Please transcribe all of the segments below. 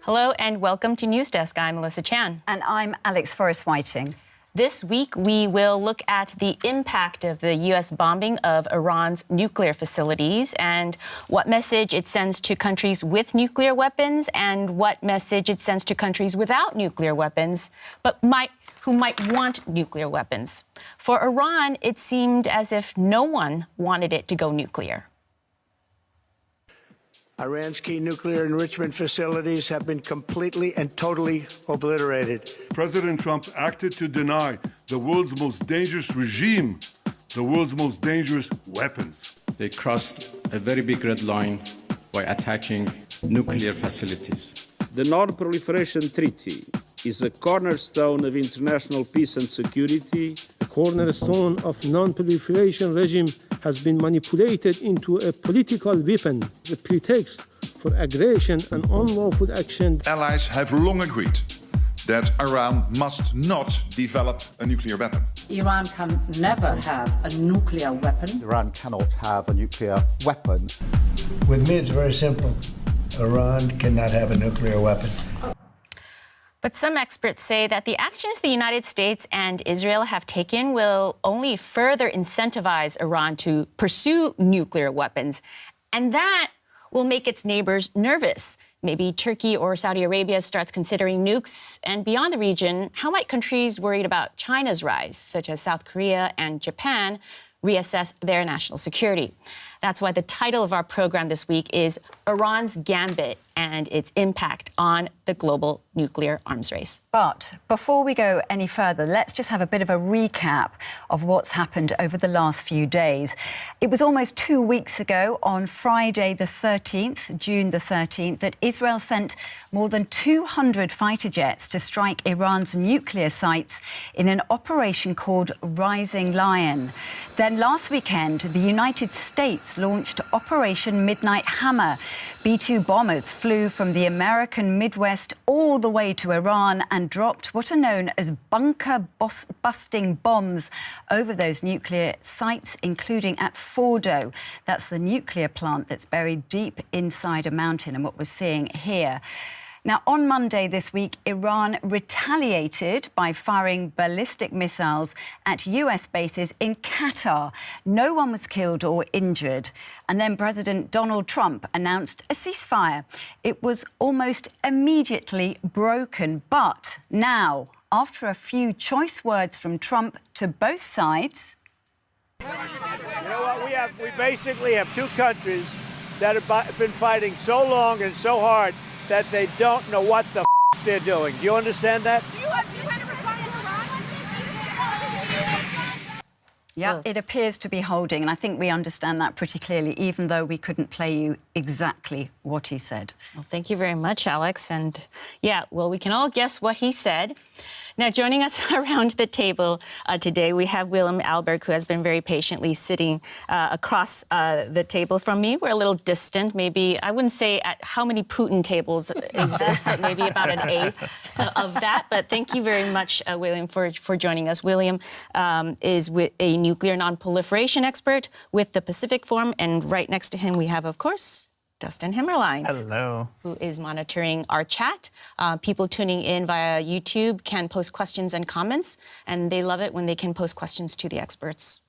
Hello and welcome to News Desk. I'm Melissa Chan. And I'm Alex Forrest-Whiting. This week, we will look at the impact of the U.S. bombing of Iran's nuclear facilities and what message it sends to countries with nuclear weapons and what message it sends to countries without nuclear weapons, but who might want nuclear weapons. For Iran, it seemed as if no one wanted it to go nuclear. Iran's key nuclear enrichment facilities have been completely and totally obliterated. President Trump acted to deny the world's most dangerous regime, the world's most dangerous weapons. They crossed a very big red line by attacking nuclear facilities. The non-proliferation treaty is a cornerstone of international peace and security. The cornerstone of non-proliferation regime has been manipulated into a political weapon, the pretext for aggression and unlawful action. Allies have long agreed that Iran must not develop a nuclear weapon. Iran can never have a nuclear weapon. Iran cannot have a nuclear weapon. With me, it's very simple. Iran cannot have a nuclear weapon. But some experts say that the actions the United States and Israel have taken will only further incentivize Iran to pursue nuclear weapons, and that will make its neighbors nervous. Maybe Turkey or Saudi Arabia starts considering nukes, and beyond the region, how might countries worried about China's rise, such as South Korea and Japan, reassess their national security? That's why the title of our program this week is Iran's Gambit and its impact on the global nuclear arms race. But before we go any further, let's just have a bit of a recap of what's happened over the last few days. It was almost 2 weeks ago, on Friday the 13th, June the 13th, that Israel sent more than 200 fighter jets to strike Iran's nuclear sites in an operation called Rising Lion. Then last weekend, the United States launched Operation Midnight Hammer. B-2 bombers flew from the American Midwest all the way to Iran and dropped what are known as bunker-busting bombs over those nuclear sites, including at Fordo. That's the nuclear plant that's buried deep inside a mountain, and what we're seeing here. Now, on Monday this week, Iran retaliated by firing ballistic missiles at US bases in Qatar. No one was killed or injured. And then President Donald Trump announced a ceasefire. It was almost immediately broken. But now, after a few choice words from Trump to both sides... You know what? We basically have two countries that have been fighting so long and so hard that they don't know what the they're doing. Do you understand that? Yeah, it appears to be holding, and I think we understand that pretty clearly, even though we couldn't play you exactly what he said. Well, thank you very much, Alex. And yeah, well, we can all guess what he said. Now, joining us around the table today, we have Willem Alberg, who has been very patiently sitting across the table from me. We're a little distant, maybe, I wouldn't say at how many Putin tables is this, but maybe about an eighth of that. But thank you very much, William, for joining us. William is a nuclear non-proliferation expert with the Pacific Forum, and right next to him we have, of course, Dustin Himmerlein. Hello. Who is monitoring our chat. People tuning in via YouTube can post questions and comments, and they love it when they can post questions to the experts.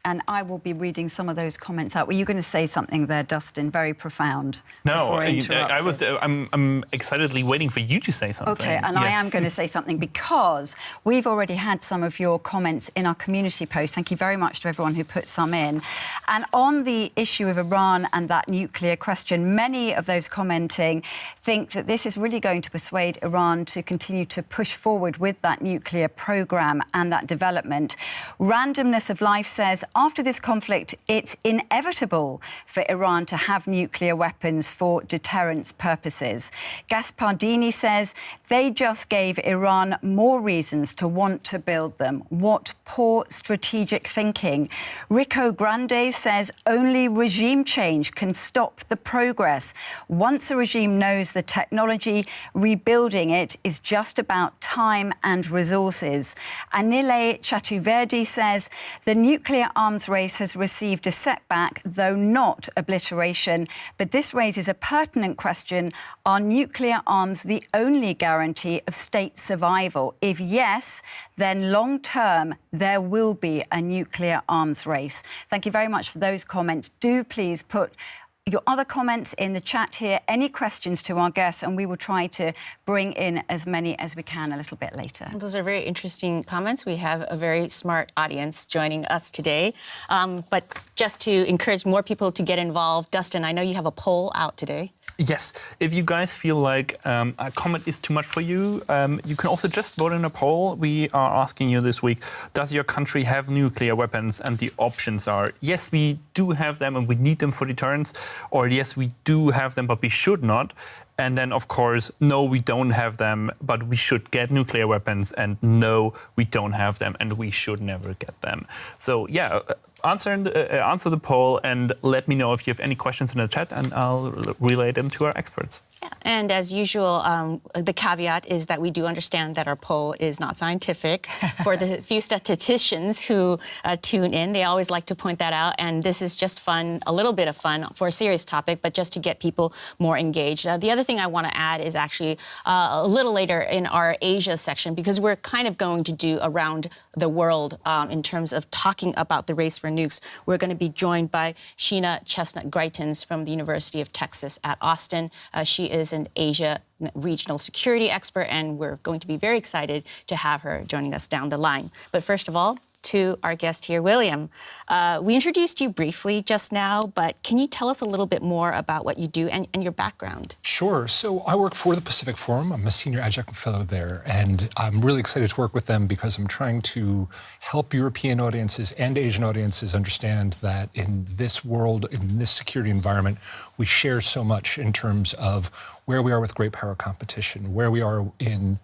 And I will be reading some of those comments out. Were you going to say something there, Dustin? Very profound. No, I'm excitedly waiting for you to say something. OK, and yes. I am going to say something because we've already had some of your comments in our community post. Thank you very much to everyone who put some in. And on the issue of Iran and that nuclear question, many of those commenting think that this is really going to persuade Iran to continue to push forward with that nuclear programme and that development. Randomness of Life says, after this conflict, it's inevitable for Iran to have nuclear weapons for deterrence purposes. Gaspardini says they just gave Iran more reasons to want to build them. What poor strategic thinking. Rico Grande says only regime change can stop the progress. Once a regime knows the technology, rebuilding it is just about time and resources. Anile Chatuverdi says the nuclear arms race has received a setback, though not obliteration. But this raises a pertinent question. Are nuclear arms the only guarantee of state survival? If yes, then long-term, there will be a nuclear arms race. Thank you very much for those comments. Do please put your other comments in the chat here, any questions to our guests, and we will try to bring in as many as we can a little bit later. Those are very interesting comments. We have a very smart audience joining us today. But just to encourage more people to get involved, Dustin, I know you have a poll out today. Yes, if you guys feel like a comment is too much for you, you can also just vote in a poll. We are asking you this week, does your country have nuclear weapons? And the options are, yes, we do have them and we need them for deterrence, or yes, we do have them, but we should not. And then, of course, no, we don't have them, but we should get nuclear weapons, and no, we don't have them, and we should never get them. So, yeah, answer the poll and let me know if you have any questions in the chat, and I'll relay them to our experts. Yeah. And as usual, the caveat is that we do understand that our poll is not scientific. For the few statisticians who tune in, they always like to point that out. And this is just fun, a little bit of fun for a serious topic, but just to get people more engaged. The other thing I want to add is actually a little later in our Asia section, because we're kind of going to do around the world in terms of talking about the race for nukes. We're going to be joined by Sheena Chestnut-Greitens from the University of Texas at Austin. She is an Asia regional security expert, and we're going to be very excited to have her joining us down the line. But first of all, to our guest here, William. We introduced you briefly just now, but can you tell us a little bit more about what you do and your background? Sure. So I work for the Pacific Forum. I'm a senior adjunct fellow there, and I'm really excited to work with them because I'm trying to help European audiences and Asian audiences understand that in this world, in this security environment, we share so much in terms of where we are with great power competition, where we are in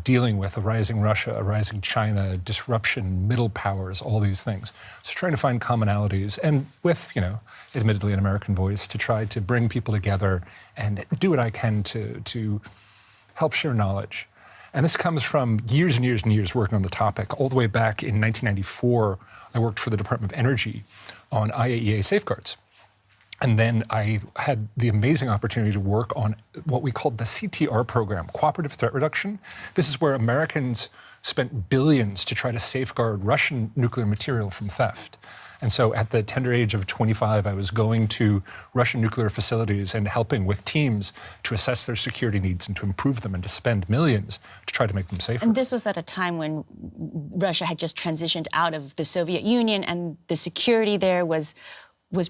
dealing with a rising Russia, a rising China, disruption, middle powers, all these things. So trying to find commonalities and with, admittedly an American voice to try to bring people together and do what I can to help share knowledge. And this comes from years and years and years working on the topic. All the way back in 1994, I worked for the Department of Energy on IAEA safeguards. And then I had the amazing opportunity to work on what we called the CTR program, Cooperative Threat Reduction. This is where Americans spent billions to try to safeguard Russian nuclear material from theft. And so at the tender age of 25, I was going to Russian nuclear facilities and helping with teams to assess their security needs and to improve them and to spend millions to try to make them safer. And this was at a time when Russia had just transitioned out of the Soviet Union, and the security there was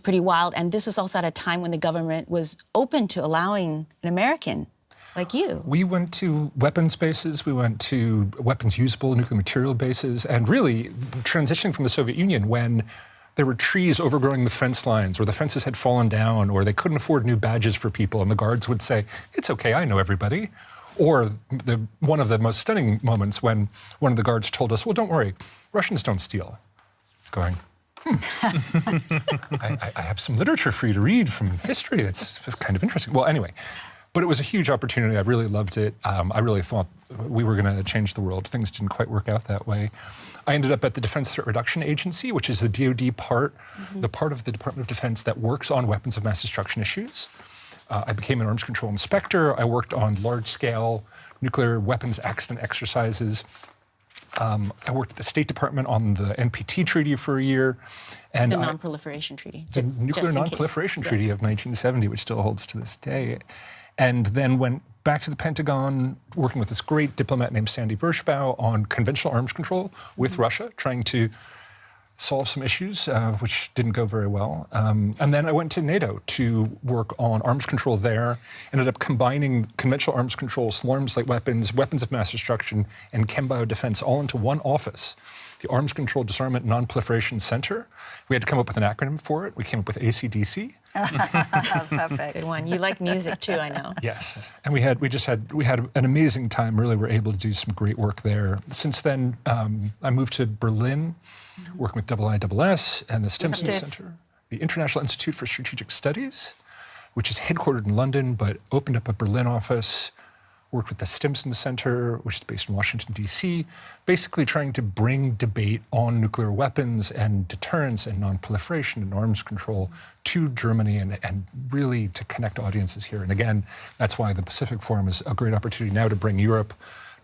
pretty wild. And this was also at a time when the government was open to allowing an American like you. We went to weapons bases, we went to weapons usable nuclear material bases, and really transitioning from the Soviet Union when there were trees overgrowing the fence lines, or the fences had fallen down, or they couldn't afford new badges for people, and the guards would say, "It's okay, I know everybody." Or one of the most stunning moments when one of the guards told us, "Well, don't worry, Russians don't steal." Going, I have some literature for you to read from history. That's kind of interesting. Well, anyway, but it was a huge opportunity. I really loved it. I really thought we were going to change the world. Things didn't quite work out that way. I ended up at the Defense Threat Reduction Agency, which is the DoD part, the part of the Department of Defense that works on weapons of mass destruction issues. I became an arms control inspector. I worked on large-scale nuclear weapons accident exercises. I worked at the State Department on the NPT treaty for a year. And the non-proliferation treaty. The nuclear non-proliferation treaty of 1970, which still holds to this day. And then went back to the Pentagon, working with this great diplomat named Sandy Vershbow on conventional arms control with Russia, trying to solve some issues, which didn't go very well. And then I went to NATO to work on arms control there, ended up combining conventional arms control, small arms light weapons, weapons of mass destruction, and chem biodefense all into one office, the Arms Control Disarmament Non-Proliferation Center. We had to come up with an acronym for it. We came up with ACDC. Perfect. Good one. You like music too, I know. Yes, and we had an amazing time. Really, were able to do some great work there. Since then, I moved to Berlin, working with IISS and the Stimson Center, the International Institute for Strategic Studies, which is headquartered in London but opened up a Berlin office. worked with the Stimson Center, which is based in Washington, D.C., basically trying to bring debate on nuclear weapons and deterrence and non-proliferation and arms control to Germany and really to connect audiences here. And again, that's why the Pacific Forum is a great opportunity now to bring Europe,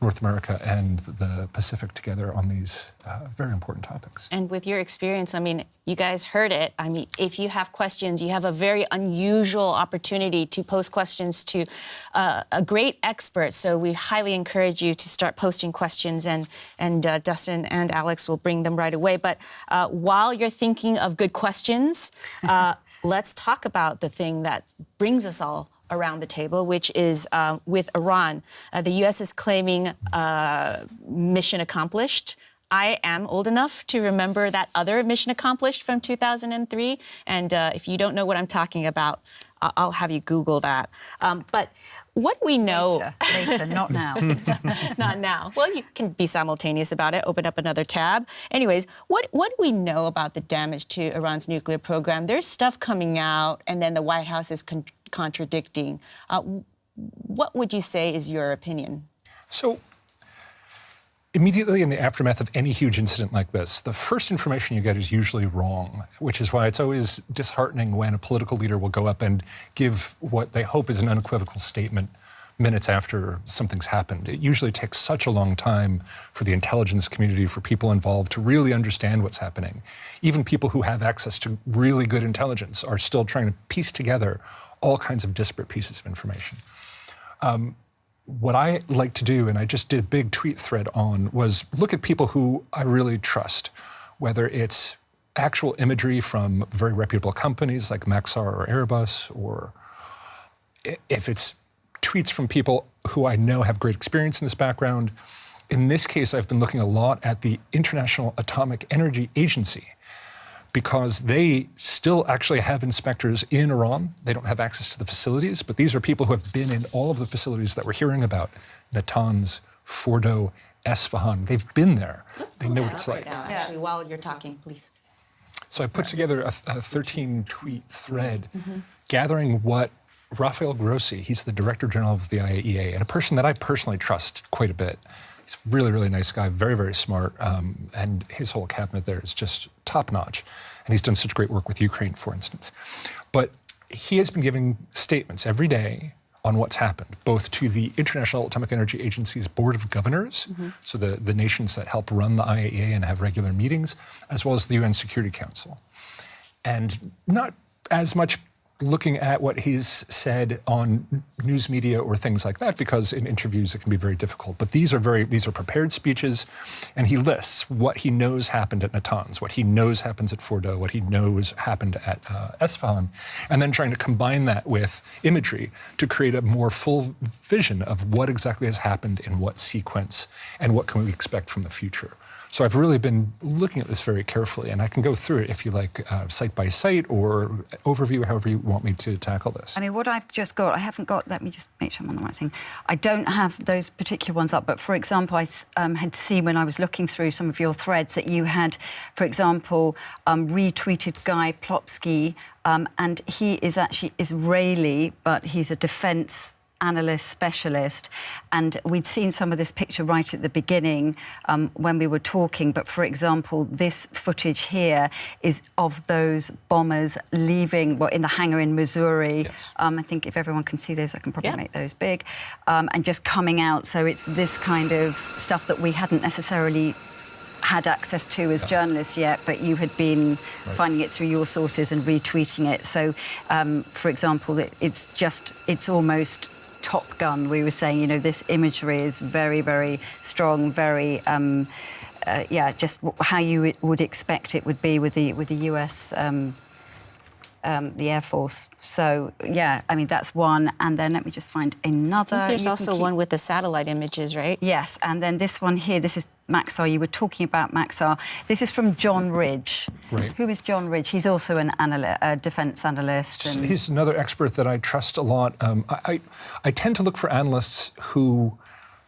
North America, and the Pacific together on these very important topics. And with your experience, I mean, you guys heard it. I mean, if you have questions, you have a very unusual opportunity to pose questions to a great expert. So we highly encourage you to start posting questions, and Dustin and Alex will bring them right away. But while you're thinking of good questions, let's talk about the thing that brings us all around the table, which is with Iran. The U.S. is claiming mission accomplished. I am old enough to remember that other mission accomplished from 2003. And if you don't know what I'm talking about, I'll have you Google that. But what we know... Later, not now. Not now. Well, you can be simultaneous about it, open up another tab. Anyways, what do we know about the damage to Iran's nuclear program? There's stuff coming out, and then the White House is contradicting. What would you say is your opinion? So, immediately in the aftermath of any huge incident like this, the first information you get is usually wrong, which is why it's always disheartening when a political leader will go up and give what they hope is an unequivocal statement minutes after something's happened. It usually takes such a long time for the intelligence community, for people involved to really understand what's happening. Even people who have access to really good intelligence are still trying to piece together all kinds of disparate pieces of information. What I like to do, and I just did a big tweet thread on, was look at people who I really trust, whether it's actual imagery from very reputable companies like Maxar or Airbus, or if it's tweets from people who I know have great experience in this background. In this case, I've been looking a lot at the International Atomic Energy Agency, because they still actually have inspectors in Iran. They don't have access to the facilities, but these are people who have been in all of the facilities that we're hearing about, Natanz, Fordo, Esfahan. They've been there. They know what it's like. Now, actually, while you're talking, please. So I put together a 13-tweet thread gathering what Rafael Grossi, he's the Director General of the IAEA, and a person that I personally trust quite a bit. He's a really, really nice guy, very, very smart, and his whole cabinet there is just top-notch. And he's done such great work with Ukraine, for instance. But he has been giving statements every day on what's happened, both to the International Atomic Energy Agency's Board of Governors, so the nations that help run the IAEA and have regular meetings, as well as the UN Security Council. And not as much looking at what he's said on news media or things like that, because in interviews it can be very difficult. But these are prepared speeches, and he lists what he knows happened at Natanz, what he knows happens at Fordo, what he knows happened at Esfahan, and then trying to combine that with imagery to create a more full vision of what exactly has happened in what sequence and what can we expect from the future. So I've really been looking at this very carefully, and I can go through it if you like, site by site or overview, however you want me to tackle this. I mean, what I've just got, I haven't got, let me just make sure I'm on the right thing. I don't have those particular ones up, but for example, I had seen when I was looking through some of your threads that you had, for example, retweeted Guy Plopsky, and he is actually Israeli, but he's a defence analyst, specialist, and we'd seen some of this picture right at the beginning when we were talking, but for example, this footage here is of those bombers leaving, well, in the hangar in Missouri. Yes. I think if everyone can see those, I can probably make those big, and just coming out, so it's this kind of stuff that we hadn't necessarily had access to as journalists yet, but you had been finding it through your sources and retweeting it. So, for example, it's almost Top Gun. We were saying, you know, this imagery is very, very strong, very, just how you would expect it would be with the US, the Air Force. So, yeah, I mean, that's one. And then let me just find another. I think there's also one with the satellite images, right? Yes, and then this one here, this is Maxar. You were talking about Maxar. This is from John Ridge. Right. Who is John Ridge? He's also a defence analyst. And he's another expert that I trust a lot. I tend to look for analysts who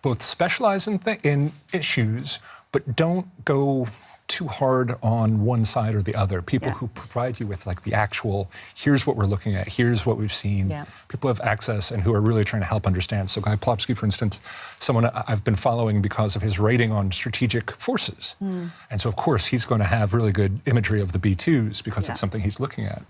both specialize in issues, but don't go too hard on one side or the other. People who provide you with like the actual, here's what we're looking at, here's what we've seen. People have access and who are really trying to help understand. So Guy Plopsky, for instance, someone I've been following because of his writing on strategic forces. And so of course he's going to have really good imagery of the B-2s because it's something he's looking at.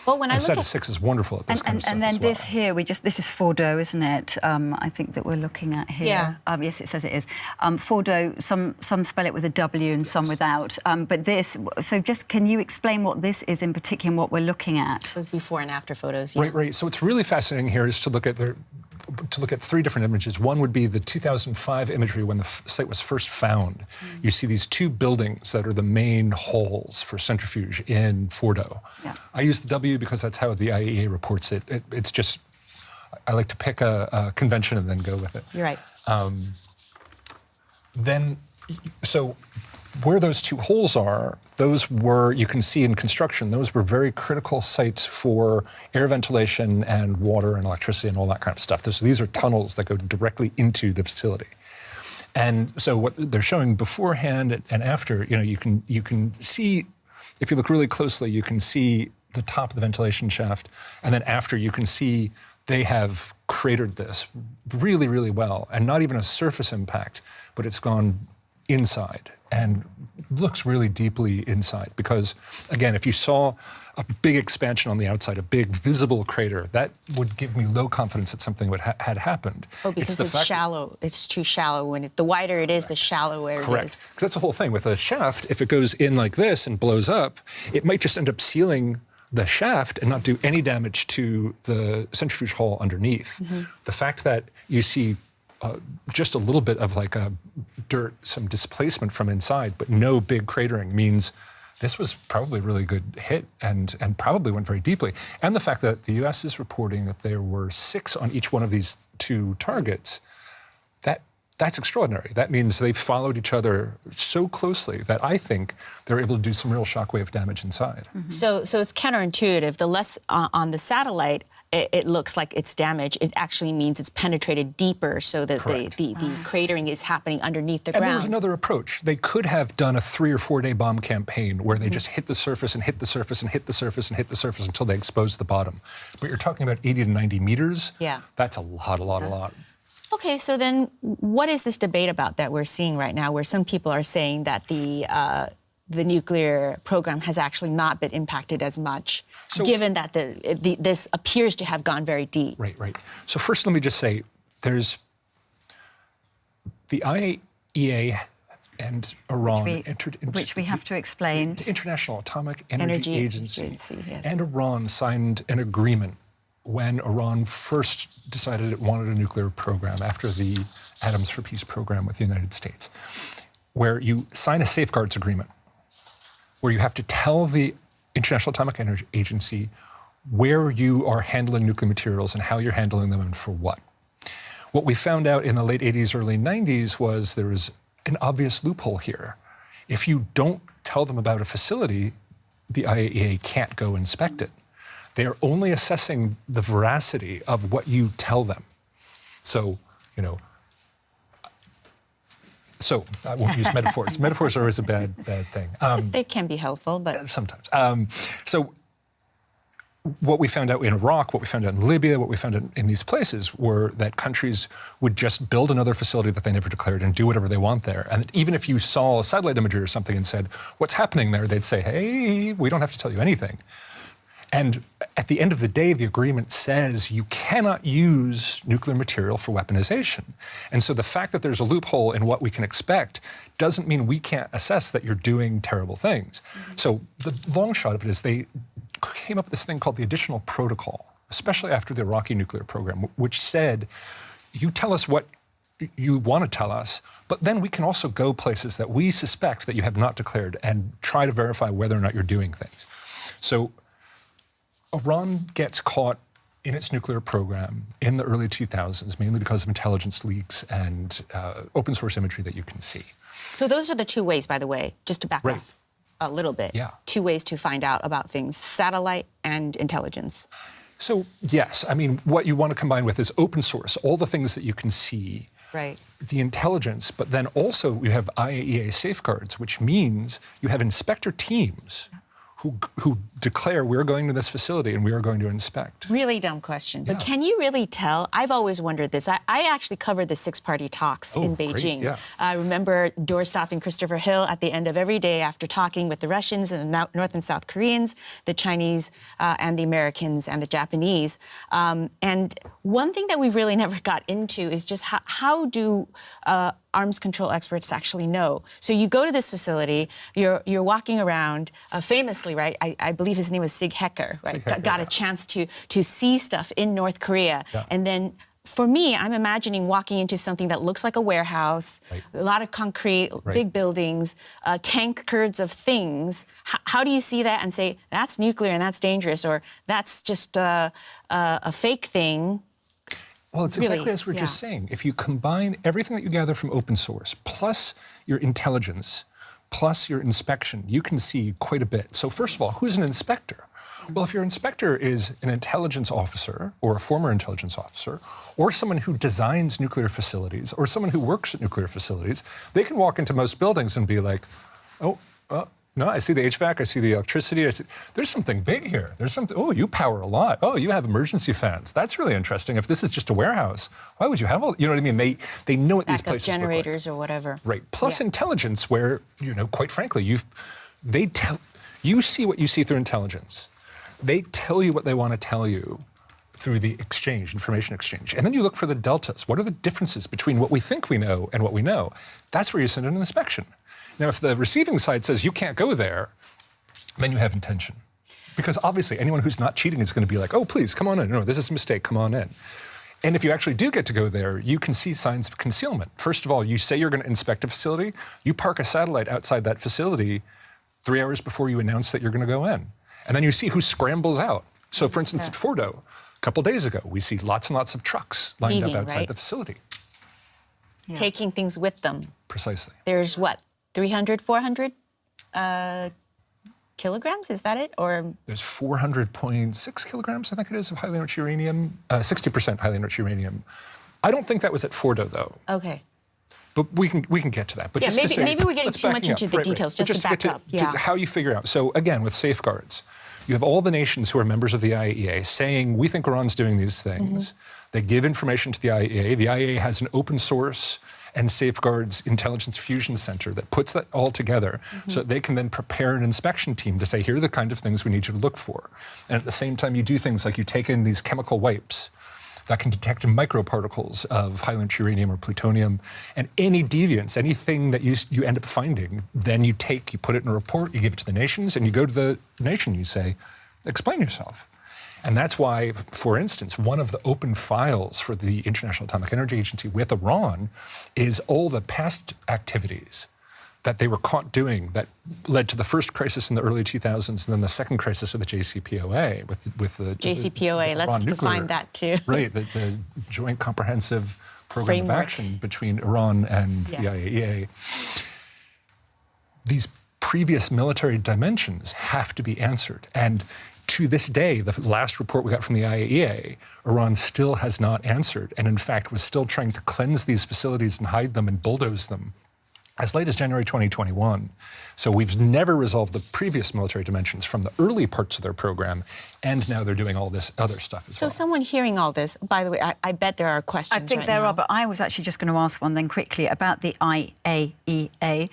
Well, when I look at 6 is wonderful at this kind of stuff. And then as well. this here, this is Fordo, isn't it? I think that we're looking at here. Yes, it says it is. Fordo, some spell it with a W and some without. But this, so just can you explain what this is in particular and what we're looking at? So before and after photos. Right. So what's really fascinating here is to look at 3 different images. One would be the 2005 imagery when the site was first found. You see these 2 buildings that are the main halls for centrifuge in Fordo. I use the W because that's how the IAEA reports it. It's just, I like to pick a convention and then go with it. You're right. So where those 2 holes are, those were, you can see in construction, those were very critical sites for air ventilation and water and electricity and all that kind of stuff. These are tunnels that go directly into the facility. And so what they're showing beforehand and after, you can see, if you look really closely, you can see the top of the ventilation shaft, and then after you can see they have cratered this really, really well, and not even a surface impact, but it's gone inside and looks really deeply inside. Because again, if you saw a big expansion on the outside, a big visible crater, that would give me low confidence that something had happened. Oh, because it's shallow. It's too shallow. The wider it is, the shallower it is. Correct. Because that's the whole thing. With a shaft, if it goes in like this and blows up, it might just end up sealing the shaft and not do any damage to the centrifuge hall underneath. The fact that you see just a little bit of like a dirt, some displacement from inside, but no big cratering means this was probably a really good hit and probably went very deeply. And the fact that the US is reporting that there were 6 on each one of these 2 targets, that's extraordinary. That means they've followed each other so closely that I think they're able to do some real shockwave damage inside. So it's counterintuitive. The less on the satellite, it looks like it's damaged. It actually means it's penetrated deeper so that the cratering is happening underneath the ground. And there was another approach. They could have done a 3 or 4 day bomb campaign where they just hit the surface and hit the surface and hit the surface and hit the surface until they exposed the bottom. But you're talking about 80 to 90 meters. That's a lot. Okay, so then what is this debate about that we're seeing right now, where some people are saying that the nuclear program has actually not been impacted as much, given that this appears to have gone very deep? Right. So first, let me just say, there's the IAEA and Iran entered into... Which we have to explain. The International Atomic Energy Agency and Iran signed an agreement when Iran first decided it wanted a nuclear program after the Atoms for Peace program with the United States, where you sign a safeguards agreement, where you have to tell the International Atomic Energy Agency where you are handling nuclear materials and how you're handling them and for what. What we found out in the late 80s, early 90s was there was an obvious loophole here. If you don't tell them about a facility, the IAEA can't go inspect it. They are only assessing the veracity of what you tell them. So, so I won't use metaphors. Metaphors are always a bad thing. They can be helpful, but... Sometimes. So what we found out in Iraq, what we found out in Libya, what we found out in these places were that countries would just build another facility that they never declared and do whatever they want there. And even if you saw a satellite imagery or something and said, what's happening there, they'd say, hey, we don't have to tell you anything. And at the end of the day, the agreement says you cannot use nuclear material for weaponization. And so the fact that there's a loophole in what we can expect doesn't mean we can't assess that you're doing terrible things. So the long shot of it is they came up with this thing called the additional protocol, especially after the Iraqi nuclear program, which said, you tell us what you want to tell us, but then we can also go places that we suspect that you have not declared and try to verify whether or not you're doing things. So Iran gets caught in its nuclear program in the early 2000s, mainly because of intelligence leaks and open source imagery that you can see. So those are the 2 ways, by the way, just to back off a little bit. 2 ways to find out about things, satellite and intelligence. So yes, I mean, what you want to combine with is open source, all the things that you can see Right. the intelligence, but then also you have IAEA safeguards, which means you have inspector teams who declare we're going to this facility and we are going to inspect. Really dumb question, but Yeah. can you really tell? I've always wondered this. I actually covered the six-party talks in great, Beijing. yeah. I remember doorstopping Christopher Hill at the end of every day after talking with the Russians and the North and South Koreans, the Chinese and the Americans and the Japanese. And one thing that we really never got into is just how do arms control experts actually know? So you go to this facility, you're walking around, famously, right? I believe his name was Sig Hecker, right? Sig Hecker, got a chance to see stuff in North Korea. Yeah. And then for me, I'm imagining walking into something that looks like a warehouse, a lot of concrete, big buildings, tankers of things. How do you see that and say, that's nuclear and that's dangerous, or that's just a fake thing? Well, it's Really, exactly as we're just saying. If you combine everything that you gather from open source, plus your intelligence, plus your inspection, you can see quite a bit. So first of all, who's an inspector? Well, if your inspector is an intelligence officer or a former intelligence officer or someone who designs nuclear facilities or someone who works at nuclear facilities, they can walk into most buildings and be like, no, I see the HVAC, I see the electricity, there's something big here. There's something, oh, you power a lot. Oh, you have emergency fans. That's really interesting. If this is just a warehouse, why would you have all, you know what I mean? They know what these places generators look like. or whatever. Right, plus intelligence where, quite frankly, you see what you see through intelligence. They tell you what they want to tell you through the exchange, information exchange. And then you look for the deltas. What are the differences between what we think we know and what we know? That's where you send an inspection. Now, if the receiving side says you can't go there, then you have intention. Because obviously anyone who's not cheating is going to be like, oh, please, come on in. No, this is a mistake, come on in. And if you actually do get to go there, you can see signs of concealment. First of all, you say you're going to inspect a facility, you park a satellite outside that facility 3 hours before you announce that you're going to go in. And then you see who scrambles out. So for instance, at Fordo, a couple days ago, we see lots and lots of trucks lined up outside the facility. Yeah. Taking things with them. Precisely. There's what, 300, 400 kilograms? Is that it? Or there's 400.6 kilograms, I think it is, of highly enriched uranium, 60% highly enriched uranium. I don't think that was at Fordo, though. Okay. But we can get to that. But yeah, just to say, maybe we're getting too much into the details. Just to back up. To how you figure out. So again, with safeguards, you have all the nations who are members of the IAEA saying, we think Iran's doing these things. They give information to the IAEA. The IAEA has an open source and safeguards intelligence fusion center that puts that all together so that they can then prepare an inspection team to say, here are the kind of things we need you to look for. And at the same time, you do things like you take in these chemical wipes that can detect microparticles of highly enriched uranium or plutonium, and any deviance, anything that you end up finding, then you put it in a report, you give it to the nations, and you go to the nation, you say, explain yourself. And that's why, for instance, one of the open files for the International Atomic Energy Agency with Iran is all the past activities that they were caught doing that led to the first crisis in the early 2000s and then the second crisis of the JCPOA with the JCPOA, let's define that too. Right, the Joint Comprehensive Program of Action between Iran and the IAEA. These previous military dimensions have to be answered. And to this day, the last report we got from the IAEA, Iran still has not answered, and in fact was still trying to cleanse these facilities and hide them and bulldoze them as late as January 2021. So we've never resolved the previous military dimensions from the early parts of their program, and now they're doing all this other stuff as well. So someone hearing all this, by the way, I bet there are questions I think there are, but I was actually just going to ask one then quickly about the IAEA,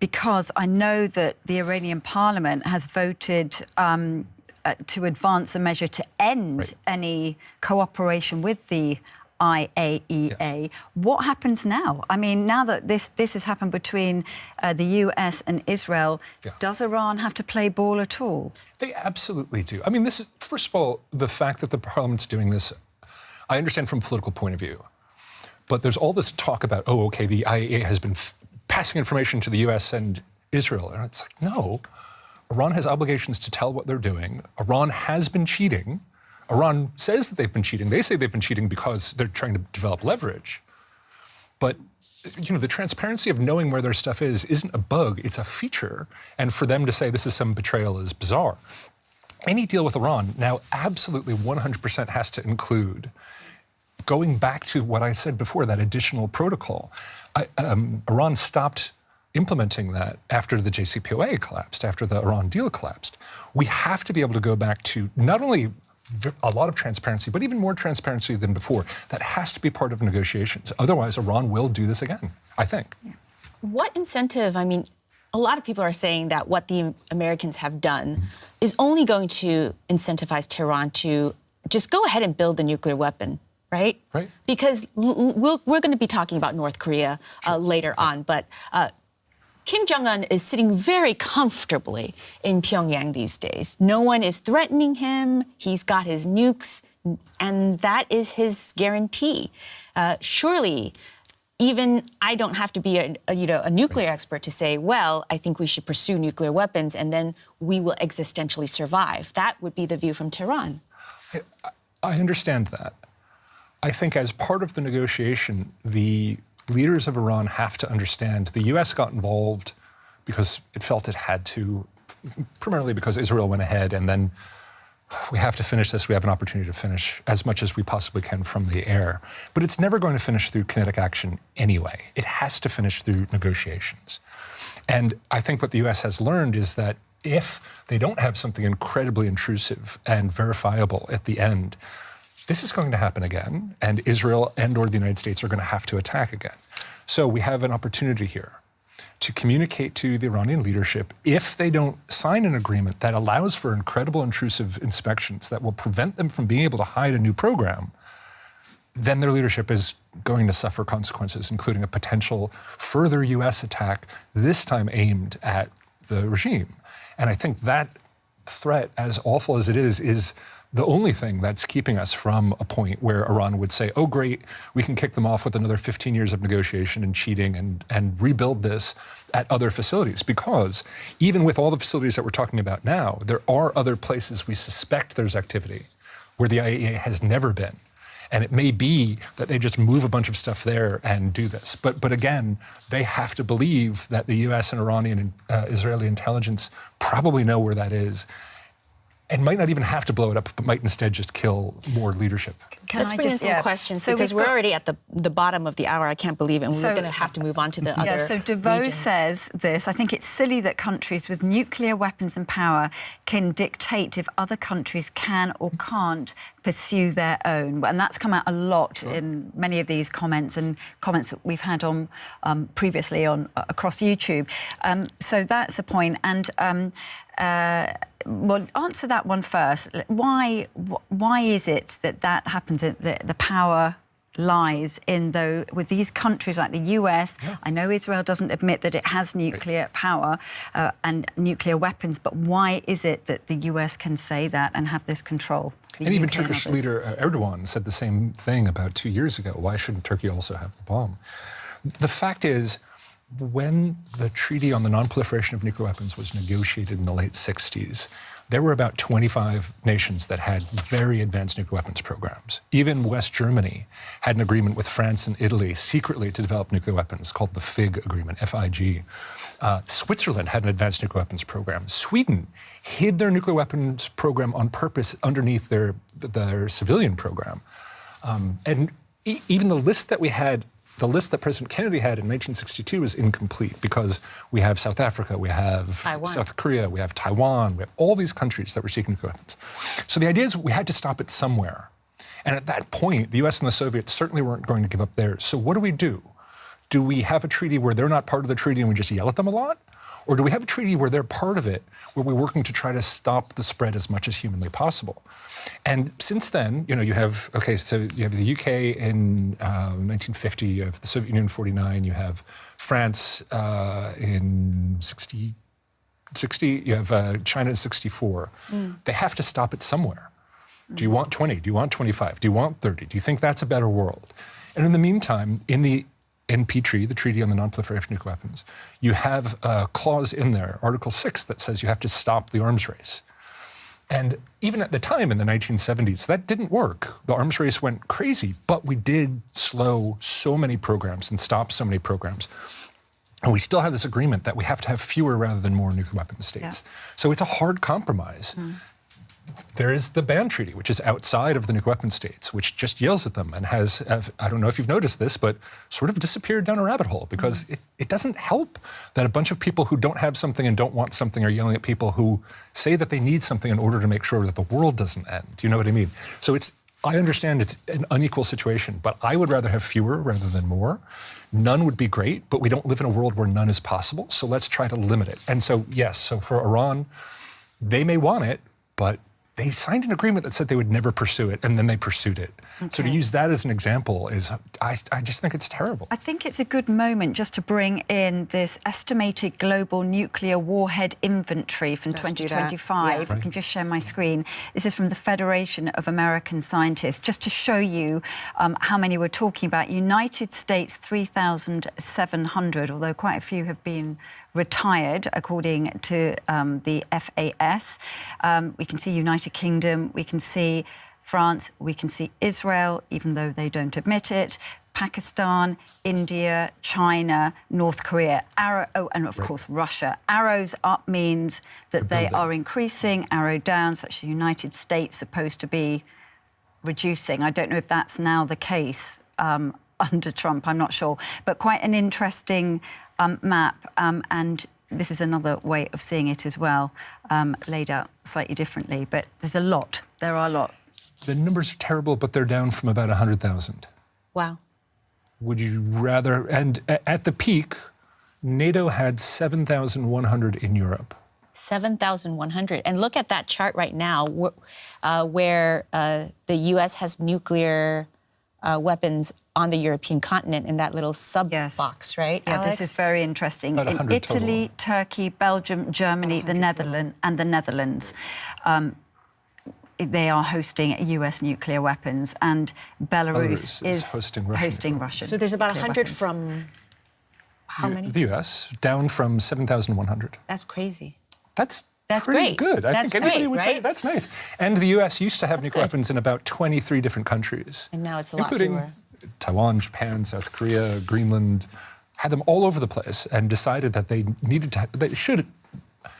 because I know that the Iranian parliament has voted to advance a measure to end any cooperation with the IAEA. What happens now? I mean, now that this has happened between the US and Israel, does Iran have to play ball at all? They absolutely do. I mean, this is, first of all, the fact that the parliament's doing this, I understand from a political point of view. But there's all this talk about, oh, okay, the IAEA has been passing information to the US and Israel. And it's like, no, Iran has obligations to tell what they're doing. Iran has been cheating. Iran says that they've been cheating. They say they've been cheating because they're trying to develop leverage. But, the transparency of knowing where their stuff is isn't a bug, it's a feature. And for them to say this is some betrayal is bizarre. Any deal with Iran now absolutely 100% has to include going back to what I said before, that additional protocol, Iran stopped implementing that after the JCPOA collapsed, after the Iran deal collapsed. We have to be able to go back to not only a lot of transparency, but even more transparency than before. That has to be part of negotiations. Otherwise, Iran will do this again, I think. Yeah. What incentive, I mean, a lot of people are saying that what the Americans have done is only going to incentivize Tehran to just go ahead and build a nuclear weapon, right? Right. Because we're going to be talking about North Korea later on, but Kim Jong-un is sitting very comfortably in Pyongyang these days. No one is threatening him. He's got his nukes, and that is his guarantee. Surely, even I don't have to be a nuclear expert to say, well, I think we should pursue nuclear weapons, and then we will existentially survive. That would be the view from Tehran. I understand that. I think as part of the negotiation, the leaders of Iran have to understand the U.S. got involved because it felt it had to, primarily because Israel went ahead, and then we have to finish this. We have an opportunity to finish as much as we possibly can from the air. But it's never going to finish through kinetic action anyway. It has to finish through negotiations. And I think what the U.S. has learned is that if they don't have something incredibly intrusive and verifiable at the end, this is going to happen again, and Israel and or the United States are going to have to attack again. So we have an opportunity here to communicate to the Iranian leadership, if they don't sign an agreement that allows for incredible intrusive inspections that will prevent them from being able to hide a new program, then their leadership is going to suffer consequences, including a potential further U.S. attack, this time aimed at the regime. And I think that threat, as awful as it is the only thing that's keeping us from a point where Iran would say, oh, great, we can kick them off with another 15 years of negotiation and cheating and rebuild this at other facilities. Because even with all the facilities that we're talking about now, there are other places we suspect there's activity where the IAEA has never been. And it may be that they just move a bunch of stuff there and do this. But again, they have to believe that the U.S. and Iranian and Israeli intelligence probably know where that is, and might not even have to blow it up, but might instead just kill more leadership. Let's bring in some questions, because we're already at the bottom of the hour. I can't believe it, and we're going to have to move on to the other so DeVoe regions. says this: I think it's silly that countries with nuclear weapons and power can dictate if other countries can or can't pursue their own. And that's come out a lot in many of these comments and comments that we've had on previously on across YouTube. So that's a point. And well, answer that one first. Why is it that happens? The power lies in with these countries like the US. Yeah. I know Israel doesn't admit that it has nuclear power and nuclear weapons, but why is it that the US can say that and have this control? And even Turkish leader Erdogan said the same thing about 2 years ago. Why shouldn't Turkey also have the bomb? The fact is, when the Treaty on the Non-Proliferation of Nuclear Weapons was negotiated in the late 60s, there were about 25 nations that had very advanced nuclear weapons programs. Even West Germany had an agreement with France and Italy secretly to develop nuclear weapons called the FIG agreement, F-I-G. Switzerland had an advanced nuclear weapons program. Sweden hid their nuclear weapons program on purpose underneath their civilian program. And even the list that we had, the list that President Kennedy had in 1962 is incomplete, because we have South Africa, we have Taiwan. South Korea, we have Taiwan, we have all these countries that were seeking nuclear weapons. So the idea is we had to stop it somewhere. And at that point, the US and the Soviets certainly weren't going to give up theirs. So what do? Do we have a treaty where they're not part of the treaty and we just yell at them a lot? Or do we have a treaty where they're part of it, where we're working to try to stop the spread as much as humanly possible? And since then, you have, so you have the UK in 1950, you have the Soviet Union in 49, you have France in 60, you have China in 64. They have to stop it somewhere. Do you want 20? Do you want 25? Do you want 30? Do you think that's a better world? And in the meantime, in the NP Treaty, the Treaty on the Non-Proliferation of Nuclear Weapons, you have a clause in there, Article 6, that says you have to stop the arms race. And even at the time in the 1970s, that didn't work. The arms race went crazy, but we did slow so many programs and stop so many programs. And we still have this agreement that we have to have fewer rather than more nuclear weapon states. Yeah. So it's a hard compromise. there is the ban treaty, which is outside of the nuclear weapon states, which just yells at them and has, I don't know if you've noticed this, but sort of disappeared down a rabbit hole because it doesn't help that a bunch of people who don't have something and don't want something are yelling at people who say that they need something in order to make sure that the world doesn't end. Do you know what I mean? So I understand it's an unequal situation, but I would rather have fewer rather than more. None would be great, but we don't live in a world where none is possible, so let's try to limit it. And so, yes, so for Iran, they may want it, but they signed an agreement that said they would never pursue it, and then they pursued it. Okay. So to use that as an example is, I just think it's terrible. I think it's a good moment just to bring in this estimated global nuclear warhead inventory from 2025. I can just share my screen. This is from the Federation of American Scientists, just to show you how many we're talking about. United States, 3,700, although quite a few have been retired, according to the FAS. We can see United Kingdom, we can see France, we can see Israel, even though they don't admit it, Pakistan, India, China, North Korea, and of course Russia. Arrows up means that they are increasing, arrow down, such as the United States supposed to be reducing. I don't know if that's now the case under Trump, I'm not sure, but quite an interesting map, and this is another way of seeing it as well, laid out slightly differently, but there's a lot. There are a lot. The numbers are terrible, but they're down from about 100,000. Wow. Would you rather, and at the peak, NATO had 7,100 in Europe. 7,100. And look at that chart right now where the U.S. has nuclear weapons on the European continent in that little sub-box, right, Yeah, Alex? this is very interesting. In Italy, Turkey, Belgium, Germany, the Netherlands, they are hosting U.S. nuclear weapons, and Belarus is hosting Russian. So there's about 100 weapons. from how many? The U.S., down from 7,100. That's crazy. That's pretty great. Good. I think anybody would say right? that's nice. And the U.S. used to have nuclear weapons in about 23 different countries. And now it's a lot including fewer. Taiwan, Japan, South Korea, Greenland, had them all over the place and decided that they should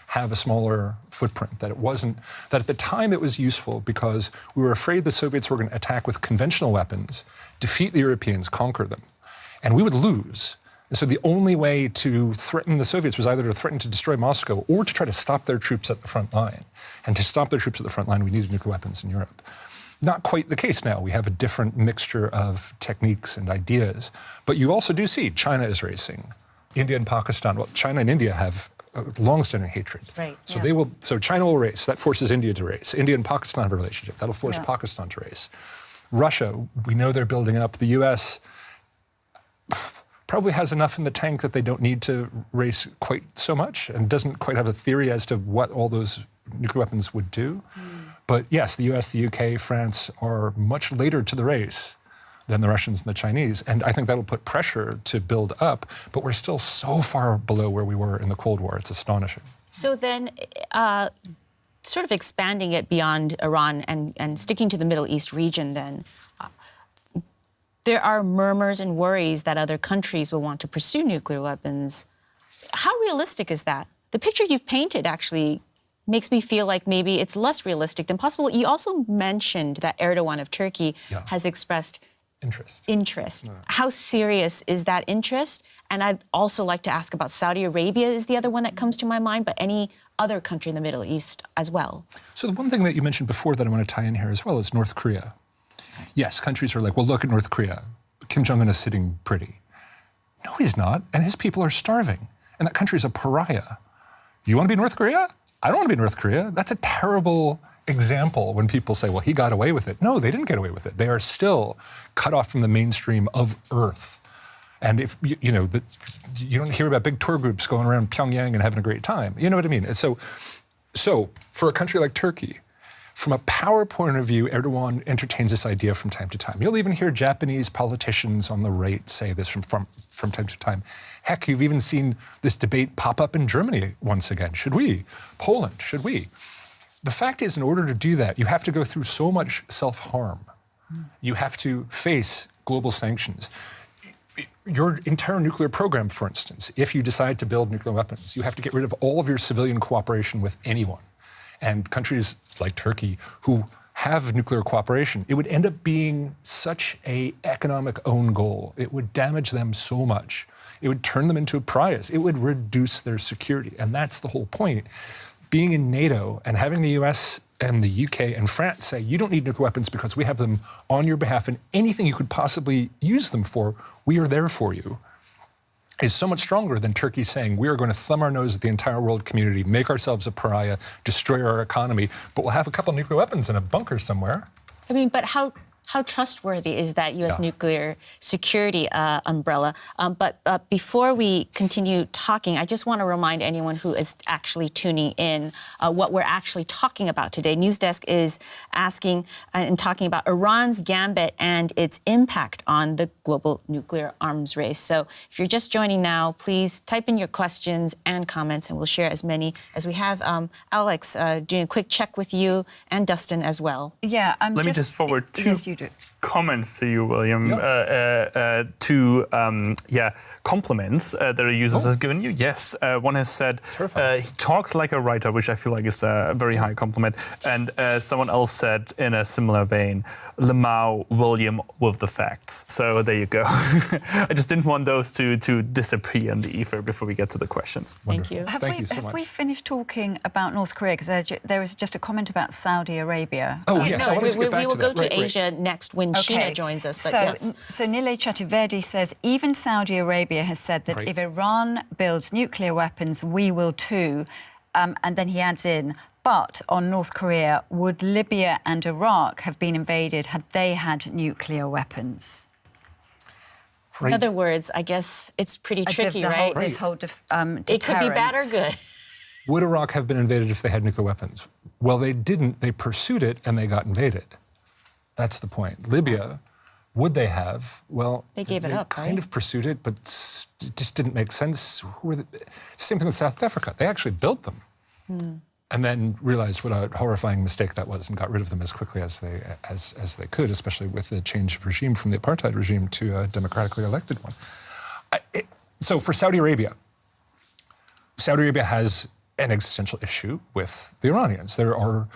have a smaller footprint, that at the time it was useful because we were afraid the Soviets were going to attack with conventional weapons, defeat the Europeans, conquer them, and we would lose. And so the only way to threaten the Soviets was either to threaten to destroy Moscow or to try to stop their troops at the front line. And to stop their troops at the front line, we needed nuclear weapons in Europe. Not quite the case now. We have a different mixture of techniques and ideas. But you also do see China is racing, India and Pakistan. Well, China and India have a long-standing hatred. Right. So So China will race. That forces India to race. India and Pakistan have a relationship. That'll force Pakistan to race. Russia, we know they're building up. The U.S. probably has enough in the tank that they don't need to race quite so much and doesn't quite have a theory as to what all those nuclear weapons would do. But yes, the US, the UK, France are much later to the race than the Russians and the Chinese. And I think that'll put pressure to build up. But we're still so far below where we were in the Cold War. It's astonishing. So then, sort of expanding it beyond Iran and sticking to the Middle East region then, there are murmurs and worries that other countries will want to pursue nuclear weapons. How realistic is that? The picture you've painted actually makes me feel like maybe it's less realistic than possible. You also mentioned that Erdogan of Turkey has expressed interest. How serious is that interest? And I'd also like to ask about Saudi Arabia is the other one that comes to my mind, but any other country in the Middle East as well. So the one thing that you mentioned before that I want to tie in here as well is North Korea. Yes, countries are like, well, look at North Korea. Kim Jong-un is sitting pretty. No, he's not, and his people are starving. And that country is a pariah. You want to be North Korea? I don't want to be North Korea. That's a terrible example when people say, well, he got away with it. No, they didn't get away with it. They are still cut off from the mainstream of Earth. And if, you don't hear about big tour groups going around Pyongyang and having a great time. You know what I mean? And so for a country like Turkey, from a power point of view, Erdogan entertains this idea from time to time. You'll even hear Japanese politicians on the right say this from time to time. Heck, you've even seen this debate pop up in Germany once again. Should we? Poland, should we? The fact is, in order to do that, you have to go through so much self-harm. You have to face global sanctions. Your entire nuclear program, for instance, if you decide to build nuclear weapons, you have to get rid of all of your civilian cooperation with anyone. And countries like Turkey, who have nuclear cooperation, it would end up being such an economic own goal. It would damage them so much. It would turn them into pariahs. It would reduce their security. And that's the whole point. Being in NATO and having the US and the UK and France say, you don't need nuclear weapons because we have them on your behalf, and anything you could possibly use them for, we are there for you, is so much stronger than Turkey saying, we are going to thumb our nose at the entire world community, make ourselves a pariah, destroy our economy, but we'll have a couple of nuclear weapons in a bunker somewhere. I mean, but how trustworthy is that U.S. nuclear security umbrella? But before we continue talking, I just want to remind anyone who is actually tuning in what we're actually talking about today. NewsDesk is asking and talking about Iran's gambit and its impact on the global nuclear arms race. So if you're just joining now, please type in your questions and comments, and we'll share as many as we have. Alex, doing a quick check with you and Dustin as well. Yeah, Let me just forward two comments to you, William, two compliments that our users have given you. Yes, one has said, he talks like a writer, which I feel like is a very high compliment. And someone else said, in a similar vein, Lamau, William with the facts. So there you go. I just didn't want those to disappear in the ether before we get to the questions. Wonderful. Thank you. Thank you so much. Have we finished talking about North Korea? Because there was just a comment about Saudi Arabia. Oh, yes, I wanted to get back to that. We will go to Asia next when Sheena joins us. But so Nile Chaturvedi says, even Saudi Arabia has said that if Iran builds nuclear weapons, we will too. And then he adds in, but on North Korea, would Libya and Iraq have been invaded had they had nuclear weapons? In other words, I guess it's pretty tricky, right? This whole deterrent. It could be bad or good. Would Iraq have been invaded if they had nuclear weapons? Well, they didn't. They pursued it and they got invaded. That's the point. Libya, would they have? Well, they gave it up, kind of pursued it, but it just didn't make sense. Same thing with South Africa. They actually built them and then realized what a horrifying mistake that was and got rid of them as quickly as they could, especially with the change of regime from the apartheid regime to a democratically elected one. So for Saudi Arabia has an existential issue with the Iranians. There are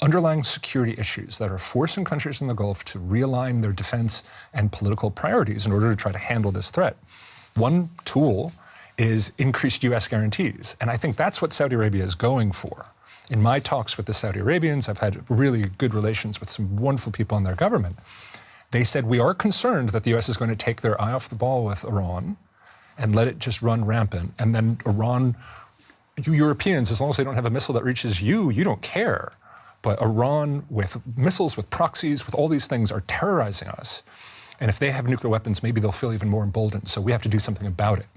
underlying security issues that are forcing countries in the Gulf to realign their defense and political priorities in order to try to handle this threat. One tool is increased U.S. guarantees, and I think that's what Saudi Arabia is going for. In my talks with the Saudi Arabians, I've had really good relations with some wonderful people in their government. They said, we are concerned that the U.S. is going to take their eye off the ball with Iran and let it just run rampant, and then Iran, you Europeans, as long as they don't have a missile that reaches you, you don't care. But Iran, with missiles, with proxies, with all these things, are terrorizing us. And if they have nuclear weapons, maybe they'll feel even more emboldened. So we have to do something about it.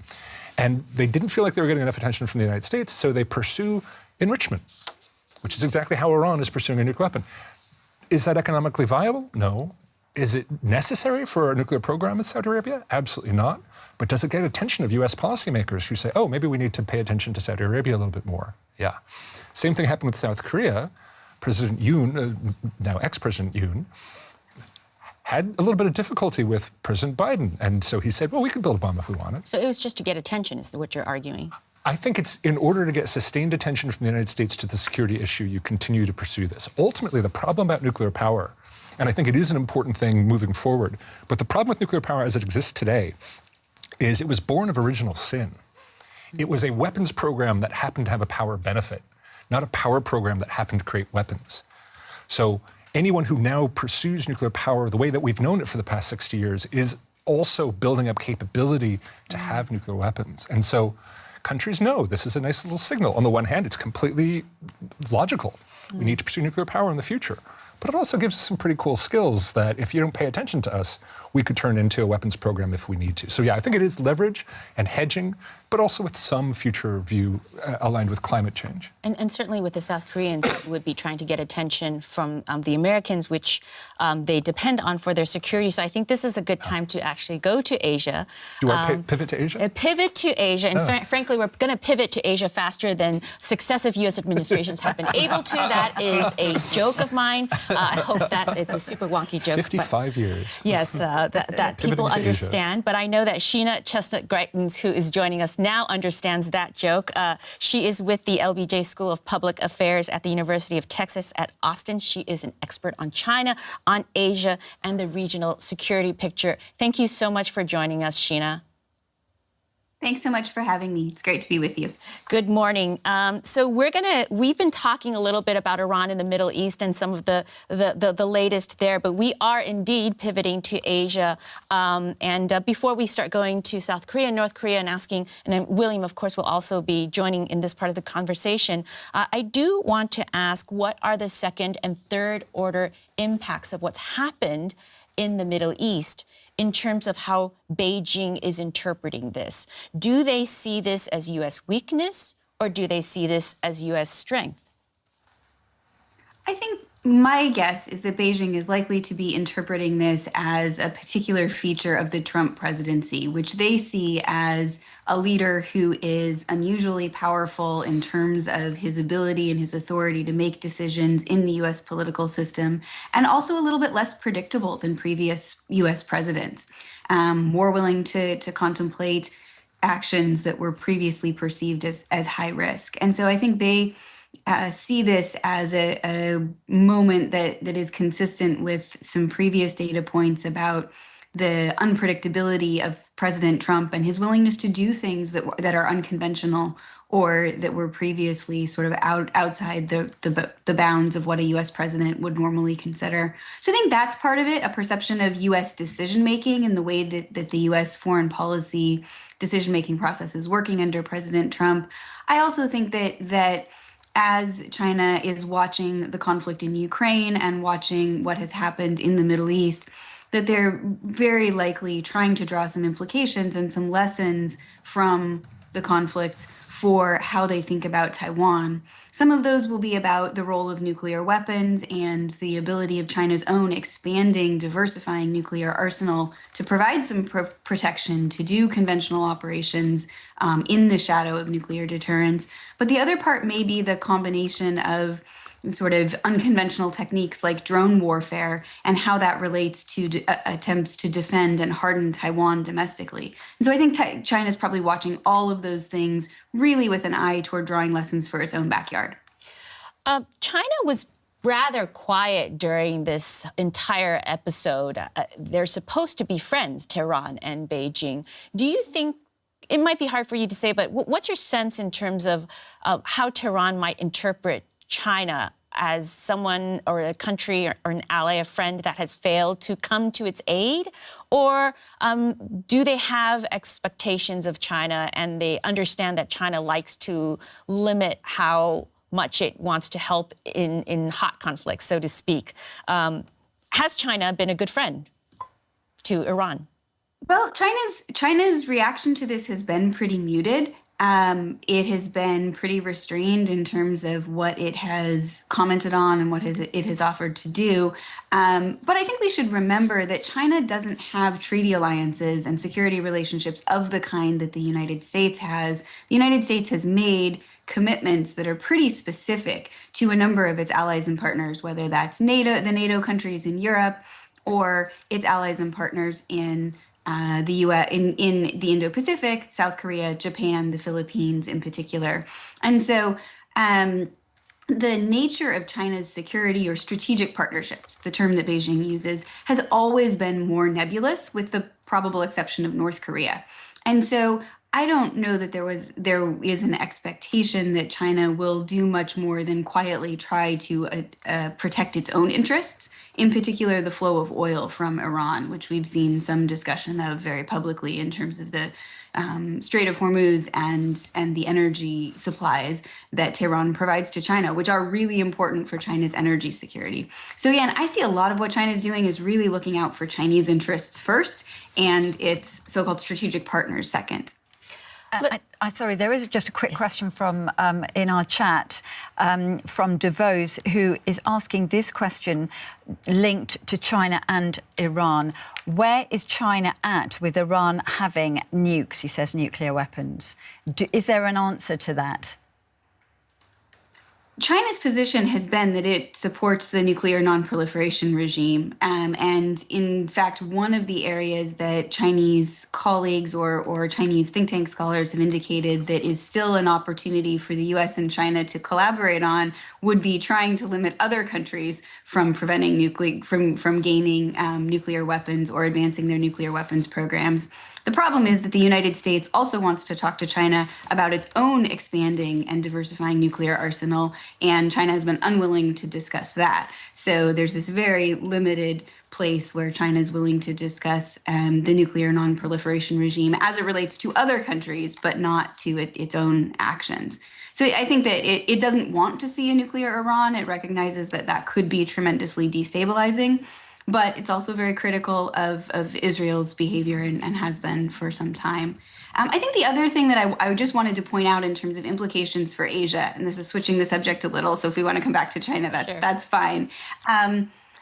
And they didn't feel like they were getting enough attention from the United States, so they pursue enrichment, which is exactly how Iran is pursuing a nuclear weapon. Is that economically viable? No. Is it necessary for a nuclear program in Saudi Arabia? Absolutely not. But does it get attention of U.S. policymakers who say, oh, maybe we need to pay attention to Saudi Arabia a little bit more? Yeah. Same thing happened with South Korea. President Yoon, now ex-President Yoon, had a little bit of difficulty with President Biden. And so he said, well, we can build a bomb if we want it. So it was just to get attention, is what you're arguing? I think it's in order to get sustained attention from the United States to the security issue, you continue to pursue this. Ultimately, the problem about nuclear power, and I think it is an important thing moving forward, but the problem with nuclear power as it exists today is it was born of original sin. It was a weapons program that happened to have a power benefit, not a power program that happened to create weapons. So anyone who now pursues nuclear power the way that we've known it for the past 60 years is also building up capability to have nuclear weapons. And so countries know this is a nice little signal. On the one hand, it's completely logical. We need to pursue nuclear power in the future. But it also gives us some pretty cool skills that if you don't pay attention to us, we could turn into a weapons program if we need to. So yeah, I think it is leverage and hedging, but also with some future view aligned with climate change. And certainly with the South Koreans, it would be trying to get attention from the Americans, which they depend on for their security. So I think this is a good time to actually go to Asia. Do I pivot to Asia? Pivot to Asia. And frankly, we're going to pivot to Asia faster than successive U.S. administrations have been able to. That is a joke of mine. I hope that it's a super wonky joke. 55 years. Yes. that people understand. But I know that Sheena Chestnut-Greitens, who is joining us now, understands that joke. She is with the LBJ School of Public Affairs at the University of Texas at Austin. She is an expert on China, on Asia, and the regional security picture. Thank you so much for joining us, Sheena. Thanks so much for having me. It's great to be with you. Good morning. So we've been talking a little bit about Iran in the Middle East and some of the latest there, but we are indeed pivoting to Asia. Before we start going to South Korea, North Korea, and asking, and then William, of course, will also be joining in this part of the conversation, I do want to ask, what are the second and third order impacts of what's happened in the Middle East in terms of how Beijing is interpreting this? Do they see this as U.S. weakness, or do they see this as U.S. strength? I think my guess is that Beijing is likely to be interpreting this as a particular feature of the Trump presidency, which they see as a leader who is unusually powerful in terms of his ability and his authority to make decisions in the U.S. political system, and also a little bit less predictable than previous U.S. presidents, more willing to contemplate actions that were previously perceived as high risk. And so I think they see this as a moment that is consistent with some previous data points about the unpredictability of President Trump and his willingness to do things that are unconventional or that were previously sort of outside the bounds of what a U.S. president would normally consider. So I think that's part of it, a perception of U.S. decision-making and the way that the U.S. foreign policy decision-making process is working under President Trump. I also think that as China is watching the conflict in Ukraine and watching what has happened in the Middle East, that they're very likely trying to draw some implications and some lessons from the conflict for how they think about Taiwan. Some of those will be about the role of nuclear weapons and the ability of China's own expanding, diversifying nuclear arsenal to provide some protection to do conventional operations in the shadow of nuclear deterrence. But the other part may be the combination of sort of unconventional techniques like drone warfare and how that relates to attempts to defend and harden Taiwan domestically. And so I think China's probably watching all of those things really with an eye toward drawing lessons for its own backyard. China was rather quiet during this entire episode. They're supposed to be friends, Tehran and Beijing. Do you think, it might be hard for you to say, but what's your sense in terms of how Tehran might interpret China as someone or a country or an ally, a friend that has failed to come to its aid? Or do they have expectations of China and they understand that China likes to limit how much it wants to help in hot conflicts, so to speak? Has China been a good friend to Iran? Well, China's reaction to this has been pretty muted. It has been pretty restrained in terms of what it has commented on and what it has offered to do. But I think we should remember that China doesn't have treaty alliances and security relationships of the kind that the United States has. The United States has made commitments that are pretty specific to a number of its allies and partners, whether that's NATO, the NATO countries in Europe, or its allies and partners in the U.S., in the Indo-Pacific, South Korea, Japan, the Philippines in particular. And so the nature of China's security or strategic partnerships, the term that Beijing uses, has always been more nebulous, with the probable exception of North Korea. And so I don't know that there is an expectation that China will do much more than quietly try to protect its own interests, in particular the flow of oil from Iran, which we've seen some discussion of very publicly in terms of the Strait of Hormuz and the energy supplies that Tehran provides to China, which are really important for China's energy security. So again, I see a lot of what China is doing is really looking out for Chinese interests first and its so-called strategic partners second. Sorry, there is just a quick question from in our chat from DeVos, who is asking this question linked to China and Iran. Where is China at with Iran having nukes? He says nuclear weapons. Is there an answer to that? China's position has been that it supports the nuclear non-proliferation regime. And in fact, one of the areas that Chinese colleagues or Chinese think tank scholars have indicated that is still an opportunity for the US and China to collaborate on would be trying to limit other countries from preventing from gaining nuclear weapons or advancing their nuclear weapons programs. The problem is that the United States also wants to talk to China about its own expanding and diversifying nuclear arsenal, and China has been unwilling to discuss that. So there's this very limited place where China is willing to discuss the nuclear non-proliferation regime as it relates to other countries, but not to its own actions. So I think that it doesn't want to see a nuclear Iran. It recognizes that that could be tremendously destabilizing. But it's also very critical of Israel's behavior and has been for some time. I think the other thing that I just wanted to point out in terms of implications for Asia, and this is switching the subject a little, so if we want to come back to China, that's fine.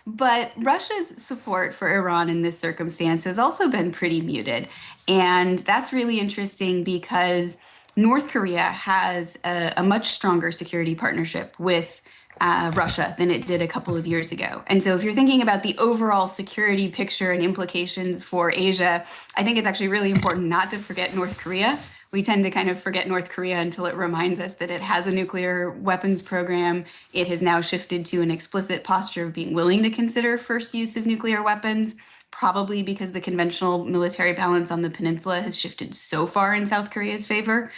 But Russia's support for Iran in this circumstance has also been pretty muted. And that's really interesting because North Korea has a much stronger security partnership with Russia than it did a couple of years ago. And so if you're thinking about the overall security picture and implications for Asia, I think it's actually really important not to forget North Korea. We tend to kind of forget North Korea until it reminds us that it has a nuclear weapons program. It has now shifted to an explicit posture of being willing to consider first use of nuclear weapons, probably because the conventional military balance on the peninsula has shifted so far in South Korea's favor.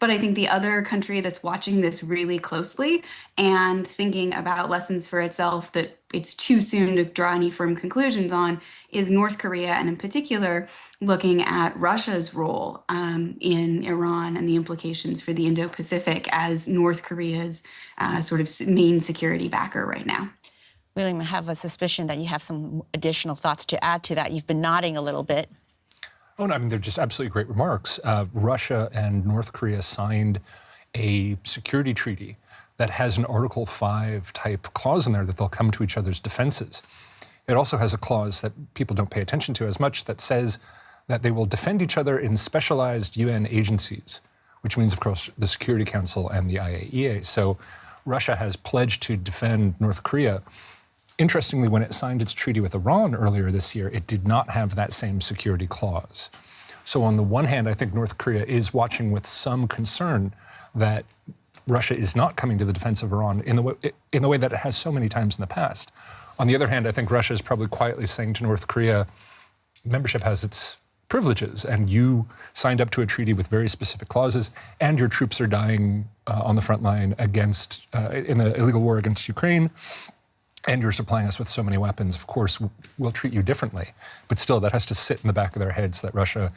But I think the other country that's watching this really closely and thinking about lessons for itself that it's too soon to draw any firm conclusions on is North Korea, and in particular, looking at Russia's role in Iran and the implications for the Indo-Pacific as North Korea's sort of main security backer right now. William, I have a suspicion that you have some additional thoughts to add to that. You've been nodding a little bit. Oh, no, I mean, they're just absolutely great remarks. Russia and North Korea signed a security treaty that has an Article 5 type clause in there that they'll come to each other's defenses. It also has a clause that people don't pay attention to as much that says that they will defend each other in specialized UN agencies, which means, of course, the Security Council and the IAEA. So Russia has pledged to defend North Korea. Interestingly, when it signed its treaty with Iran earlier this year, it did not have that same security clause. So on the one hand, I think North Korea is watching with some concern that Russia is not coming to the defense of Iran in the way that it has so many times in the past. On the other hand, I think Russia is probably quietly saying to North Korea, membership has its privileges, and you signed up to a treaty with very specific clauses, and your troops are dying on the front line against in the illegal war against Ukraine. And you're supplying us with so many weapons, of course, we'll treat you differently. But still, that has to sit in the back of their heads that Russia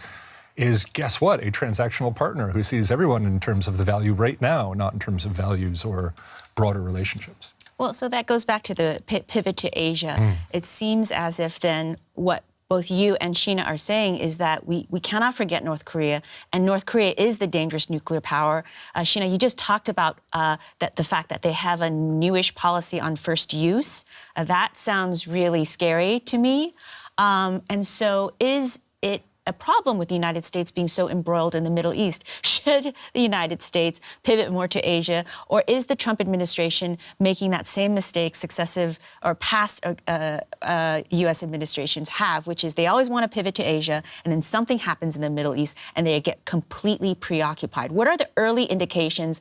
is, guess what, a transactional partner who sees everyone in terms of the value right now, not in terms of values or broader relationships. Well, so that goes back to the pivot to Asia. It seems as if then what both you and Sheena are saying is that we cannot forget North Korea, and North Korea is the dangerous nuclear power. Sheena, you just talked about the fact that they have a newish policy on first use. That sounds really scary to me. And so is it a problem with the United States being so embroiled in the Middle East? Should the United States pivot more to Asia, or is the Trump administration making that same mistake successive or past U.S. administrations have, which is they always want to pivot to Asia, and then something happens in the Middle East, and they get completely preoccupied? What are the early indications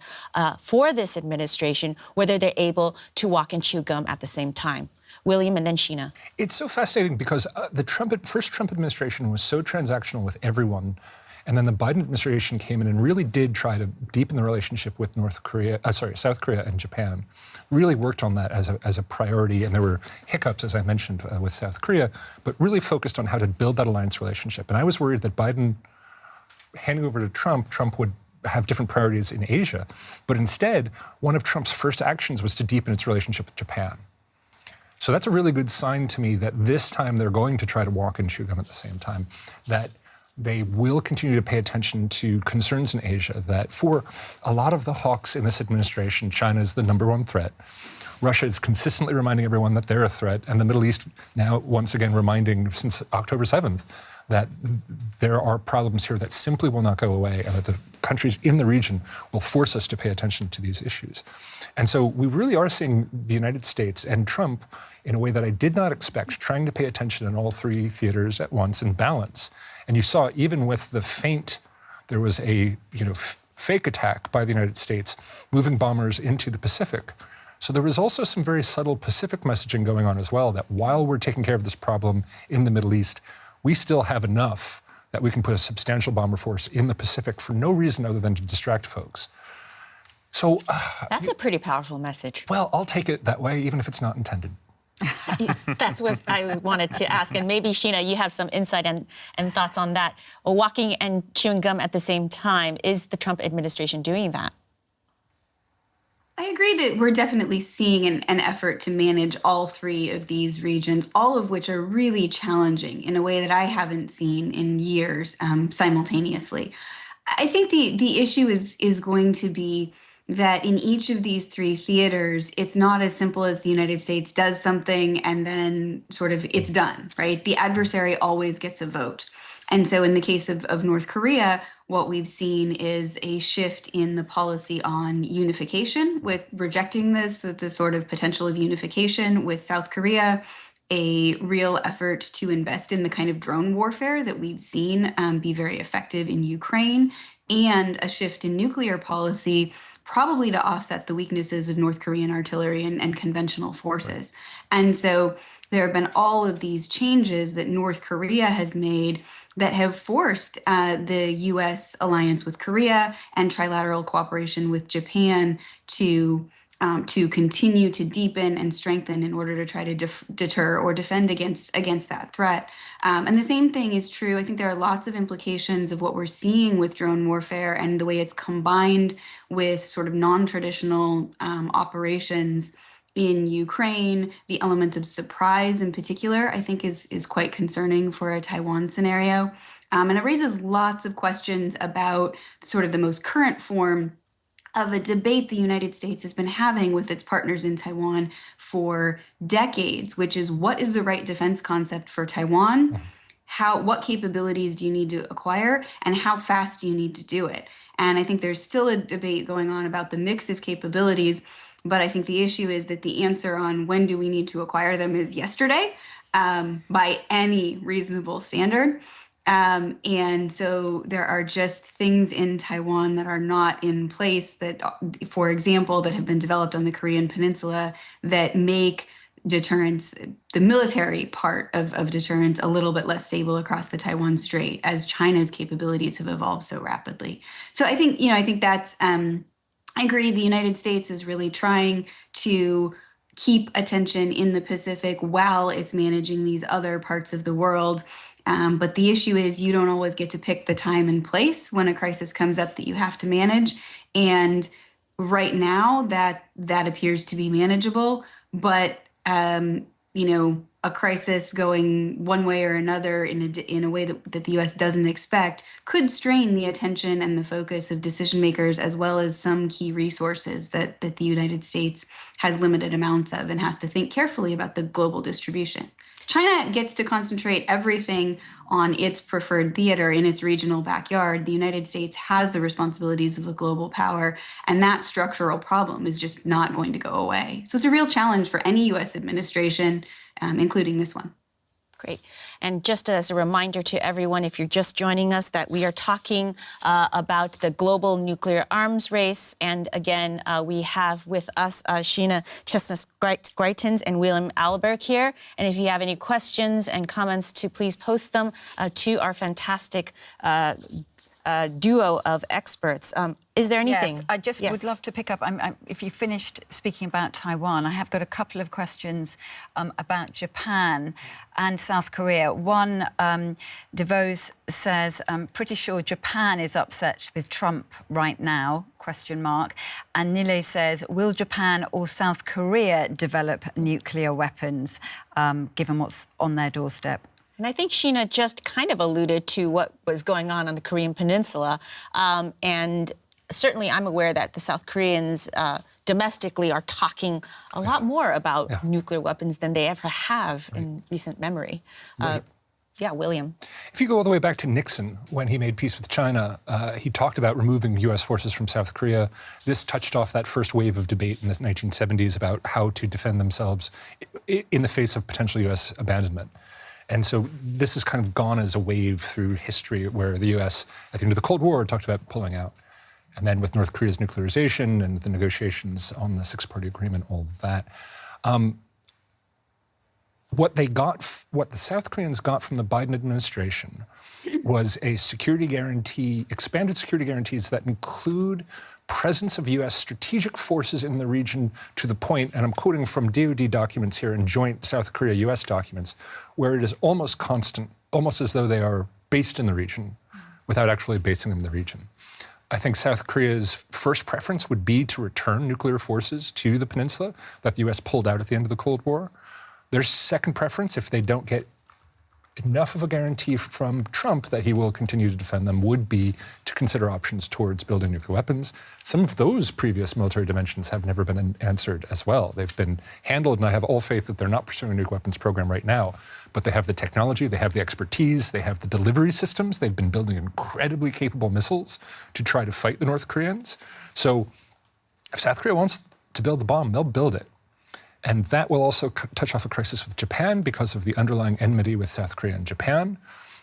for this administration, whether they're able to walk and chew gum at the same time? William, and then Sheena. It's so fascinating because the first Trump administration was so transactional with everyone, and then the Biden administration came in and really did try to deepen the relationship with South Korea and Japan. Really worked on that as a priority, and there were hiccups, as I mentioned, with South Korea, but really focused on how to build that alliance relationship. And I was worried that Biden, handing over to Trump would have different priorities in Asia, but instead, one of Trump's first actions was to deepen its relationship with Japan. So that's a really good sign to me that this time they're going to try to walk and chew gum at the same time, that they will continue to pay attention to concerns in Asia, that for a lot of the hawks in this administration, China is the #1 threat. Russia is consistently reminding everyone that they're a threat, and the Middle East now once again reminding, since October 7th, that there are problems here that simply will not go away, and that the countries in the region will force us to pay attention to these issues. And so we really are seeing the United States and Trump in a way that I did not expect, trying to pay attention in all three theaters at once in balance. And you saw even with the feint, there was a fake attack by the United States, moving bombers into the Pacific. So there was also some very subtle Pacific messaging going on as well, that while we're taking care of this problem in the Middle East, we still have enough that we can put a substantial bomber force in the Pacific for no reason other than to distract folks. So that's a pretty powerful message. Well, I'll take it that way, even if it's not intended. That's what I wanted to ask. And maybe, Sheena, you have some insight and thoughts on that. Walking and chewing gum at the same time, is the Trump administration doing that? I agree that we're definitely seeing an effort to manage all three of these regions, all of which are really challenging in a way that I haven't seen in years simultaneously. I think the issue is going to be that in each of these three theaters, it's not as simple as the United States does something and then sort of it's done, right? The adversary always gets a vote. And so in the case of North Korea, what we've seen is a shift in the policy on unification, with rejecting the sort of potential of unification with South Korea, a real effort to invest in the kind of drone warfare that we've seen be very effective in Ukraine, and a shift in nuclear policy, probably to offset the weaknesses of North Korean artillery and conventional forces. Right. And so there have been all of these changes that North Korea has made that have forced the U.S. alliance with Korea and trilateral cooperation with Japan to continue to deepen and strengthen in order to try to deter or defend against that threat. And the same thing is true. I think there are lots of implications of what we're seeing with drone warfare and the way it's combined with sort of non-traditional operations in Ukraine. The element of surprise in particular, I think, is quite concerning for a Taiwan scenario. And it raises lots of questions about sort of the most current form of a debate the United States has been having with its partners in Taiwan for decades, which is, what is the right defense concept for Taiwan? What capabilities do you need to acquire, and how fast do you need to do it? And I think there's still a debate going on about the mix of capabilities, but I think the issue is that the answer on when do we need to acquire them is yesterday, by any reasonable standard. And so there are just things in Taiwan that are not in place that, for example, that have been developed on the Korean Peninsula that make deterrence, the military part of deterrence, a little bit less stable across the Taiwan Strait as China's capabilities have evolved so rapidly. So I think that's, I agree, the United States is really trying to keep attention in the Pacific while it's managing these other parts of the world. But the issue is you don't always get to pick the time and place when a crisis comes up that you have to manage. And right now that appears to be manageable. But, a crisis going one way or another in a way that the U.S. doesn't expect could strain the attention and the focus of decision makers, as well as some key resources that the United States has limited amounts of and has to think carefully about the global distribution. China gets to concentrate everything on its preferred theater in its regional backyard. The United States has the responsibilities of a global power, and that structural problem is just not going to go away. So it's a real challenge for any U.S. administration, including this one. Great. And just as a reminder to everyone, if you're just joining us, that we are talking about the global nuclear arms race. And again, we have with us Sheena Chestnut-Greitens and William Alberg here. And if you have any questions and comments, to please post them to our fantastic duo of experts. Is there anything? Yes, I just would love to pick up, if you finished speaking about Taiwan, I have got a couple of questions about Japan and South Korea. One, DeVos says, I'm pretty sure Japan is upset with Trump right now, ? And Nile says, will Japan or South Korea develop nuclear weapons, given what's on their doorstep? And I think Sheena just kind of alluded to what was going on the Korean Peninsula. And certainly I'm aware that the South Koreans domestically are talking a lot more about nuclear weapons than they ever have in recent memory. Right. Yeah, William. If you go all the way back to Nixon, when he made peace with China, he talked about removing U.S. forces from South Korea. This touched off that first wave of debate in the 1970s about how to defend themselves in the face of potential U.S. abandonment. And so this has kind of gone as a wave through history where the U.S., at the end of the Cold War, talked about pulling out. And then with North Korea's nuclearization and the negotiations on the six-party agreement, all of that. What the South Koreans got from the Biden administration was a security guarantee, expanded security guarantees that include presence of U.S. strategic forces in the region to the point, and I'm quoting from DoD documents here and joint South Korea-U.S. documents, where it is almost constant, almost as though they are based in the region without actually basing them in the region. I think South Korea's first preference would be to return nuclear forces to the peninsula that the U.S. pulled out at the end of the Cold War. Their second preference, if they don't get enough of a guarantee from Trump that he will continue to defend them, would be to consider options towards building nuclear weapons. Some of those previous military dimensions have never been answered as well. They've been handled, and I have all faith that they're not pursuing a nuclear weapons program right now, but they have the technology, they have the expertise, they have the delivery systems. They've been building incredibly capable missiles to try to fight the North Koreans. So if South Korea wants to build the bomb, they'll build it. And that will also touch off a crisis with Japan because of the underlying enmity with South Korea and Japan.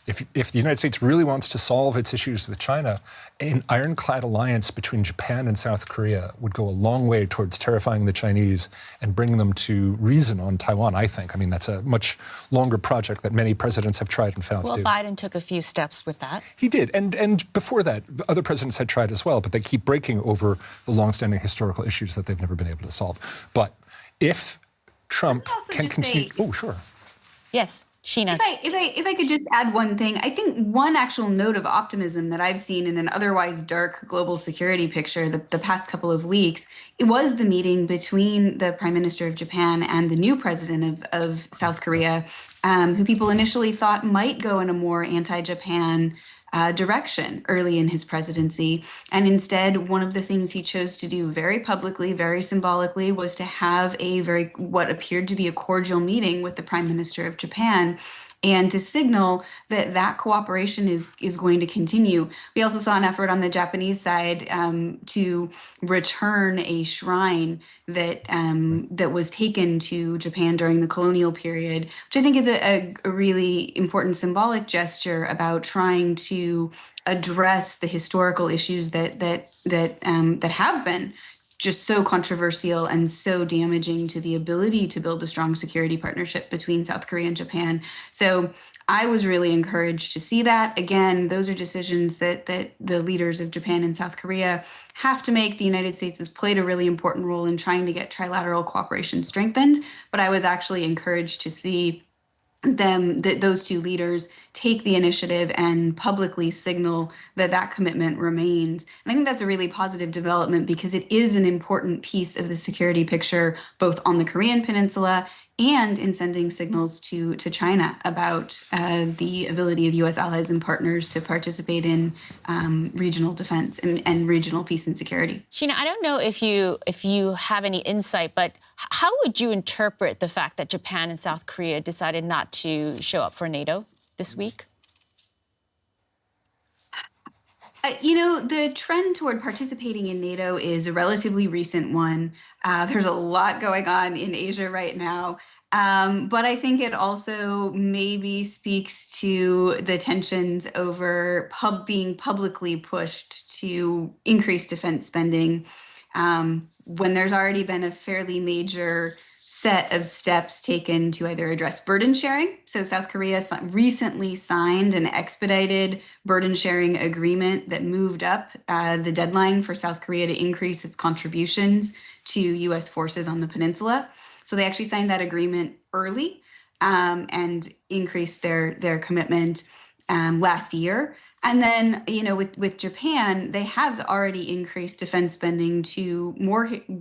If the United States really wants to solve its issues with China, an ironclad alliance between Japan and South Korea would go a long way towards terrifying the Chinese and bringing them to reason on Taiwan, I think. I mean, that's a much longer project that many presidents have tried and failed to do. Well, Biden took a few steps with that. He did. And before that, other presidents had tried as well, but they keep breaking over the longstanding historical issues that they've never been able to solve. But if Trump can continue... Oh, sure. Yes, Sheena. If I could just add one thing, I think one actual note of optimism that I've seen in an otherwise dark global security picture the past couple of weeks, it was the meeting between the Prime Minister of Japan and the new president of South Korea, who people initially thought might go in a more anti-Japan direction early in his presidency. And instead, one of the things he chose to do very publicly, very symbolically, was to have what appeared to be a cordial meeting with the Prime Minister of Japan and to signal that cooperation is going to continue. We also saw an effort on the Japanese side to return a shrine that was taken to Japan during the colonial period, which I think is a really important symbolic gesture about trying to address the historical issues that have been just so controversial and so damaging to the ability to build a strong security partnership between South Korea and Japan. So I was really encouraged to see that. Again, those are decisions that the leaders of Japan and South Korea have to make. The United States has played a really important role in trying to get trilateral cooperation strengthened, but I was actually encouraged to see those two leaders take the initiative and publicly signal that commitment remains. And I think that's a really positive development because it is an important piece of the security picture, both on the Korean Peninsula and in sending signals to China about the ability of U.S. allies and partners to participate in regional defense and regional peace and security. Sheena, I don't know if you have any insight, but how would you interpret the fact that Japan and South Korea decided not to show up for NATO this week? The trend toward participating in NATO is a relatively recent one. There's a lot going on in Asia right now. But I think it also maybe speaks to the tensions over being publicly pushed to increase defense spending when there's already been a fairly major set of steps taken to either address burden sharing. So South Korea recently signed an expedited burden sharing agreement that moved up the deadline for South Korea to increase its contributions to U.S. forces on the peninsula. So they actually signed that agreement early and increased their commitment last year. And then, with Japan, they have already increased defense spending to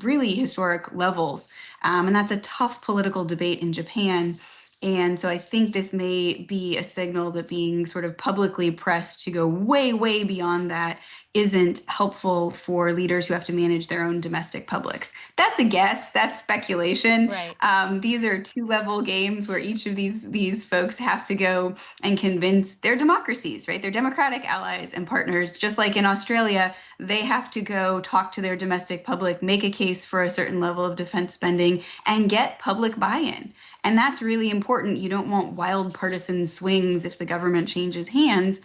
really historic levels. And that's a tough political debate in Japan. And so I think this may be a signal that being sort of publicly pressed to go way, way beyond that isn't helpful for leaders who have to manage their own domestic publics. That's a guess. That's speculation. Right. These are two-level games where each of these folks have to go and convince their democracies, right? Their democratic allies and partners. Just like in Australia, they have to go talk to their domestic public, make a case for a certain level of defense spending, and get public buy-in. And that's really important. You don't want wild partisan swings if the government changes hands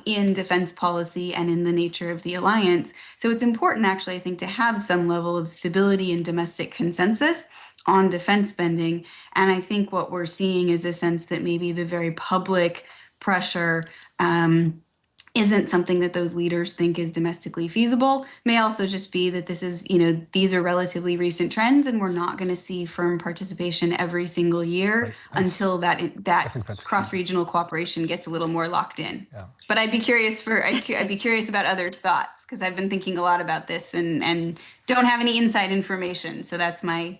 in defense policy and in the nature of the alliance. So it's important, actually, I think, to have some level of stability and domestic consensus on defense spending. And I think what we're seeing is a sense that maybe the very public pressure isn't something that those leaders think is domestically feasible. May also just be that this is, these are relatively recent trends, and we're not going to see firm participation every single year until that cross-regional cooperation gets a little more locked in. Yeah. But I'd be curious about others' thoughts, because I've been thinking a lot about this and don't have any inside information. So that's my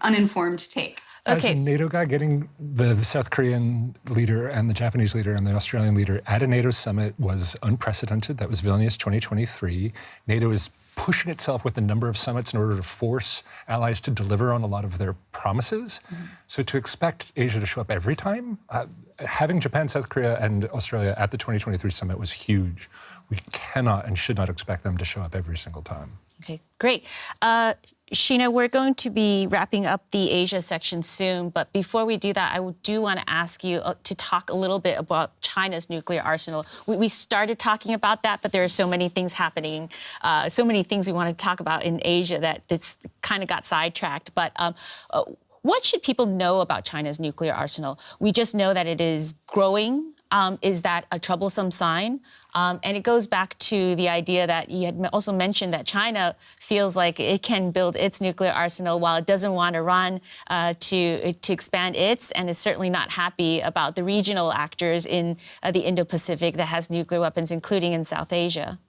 uninformed take. As a NATO guy, getting the South Korean leader and the Japanese leader and the Australian leader at a NATO summit was unprecedented. That was Vilnius 2023. NATO is pushing itself with the number of summits in order to force allies to deliver on a lot of their promises. Mm-hmm. So to expect Asia to show up every time, having Japan, South Korea, and Australia at the 2023 summit was huge. We cannot and should not expect them to show up every single time. Okay, great. Sheena, we're going to be wrapping up the Asia section soon, but before we do that, I do want to ask you to talk a little bit about China's nuclear arsenal. We started talking about that, but there are so many things happening, so many things we want to talk about in Asia that it's kind of got sidetracked. But what should people know about China's nuclear arsenal? We just know that it is growing. Is that a troublesome sign? And it goes back to the idea that you had also mentioned that China feels like it can build its nuclear arsenal while it doesn't want Iran to expand its, and is certainly not happy about the regional actors in the Indo-Pacific that has nuclear weapons, including in South Asia.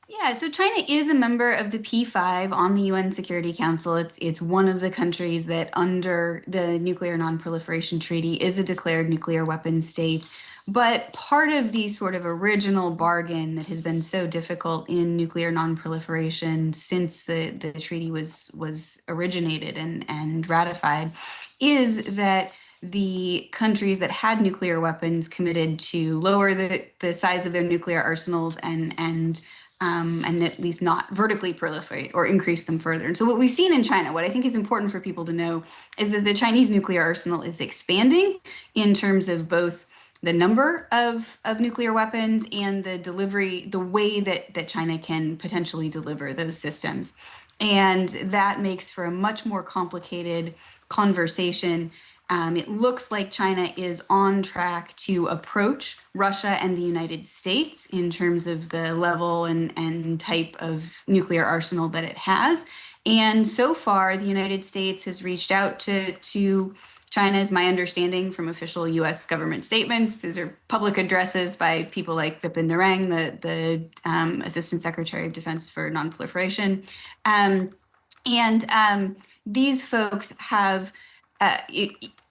Yeah, so China is a member of the P5 on the UN Security Council. It's one of the countries that under the Nuclear Non-Proliferation Treaty is a declared nuclear weapons state. But part of the sort of original bargain that has been so difficult in nuclear non-proliferation since the treaty was originated and ratified is that the countries that had nuclear weapons committed to lower the size of their nuclear arsenals and at least not vertically proliferate or increase them further. And so what we've seen in China, what I think is important for people to know, is that the Chinese nuclear arsenal is expanding in terms of both the number of nuclear weapons and the delivery, the way that China can potentially deliver those systems. And that makes for a much more complicated conversation. It looks like China is on track to approach Russia and the United States in terms of the level and type of nuclear arsenal that it has. And so far, the United States has reached out to China, is my understanding from official U.S. government statements. These are public addresses by people like Vipin Narang, the Assistant Secretary of Defense for Non-Proliferation. These folks have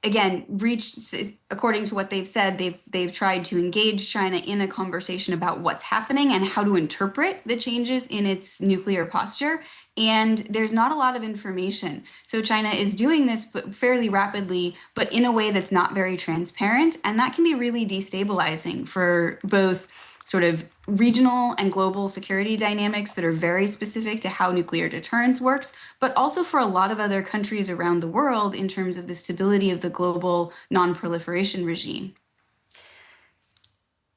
again, reached, according to what they've said, they've tried to engage China in a conversation about what's happening and how to interpret the changes in its nuclear posture. And there's not a lot of information. So China is doing this fairly rapidly, but in a way that's not very transparent. And that can be really destabilizing for both sort of regional and global security dynamics that are very specific to how nuclear deterrence works, but also for a lot of other countries around the world in terms of the stability of the global non-proliferation regime.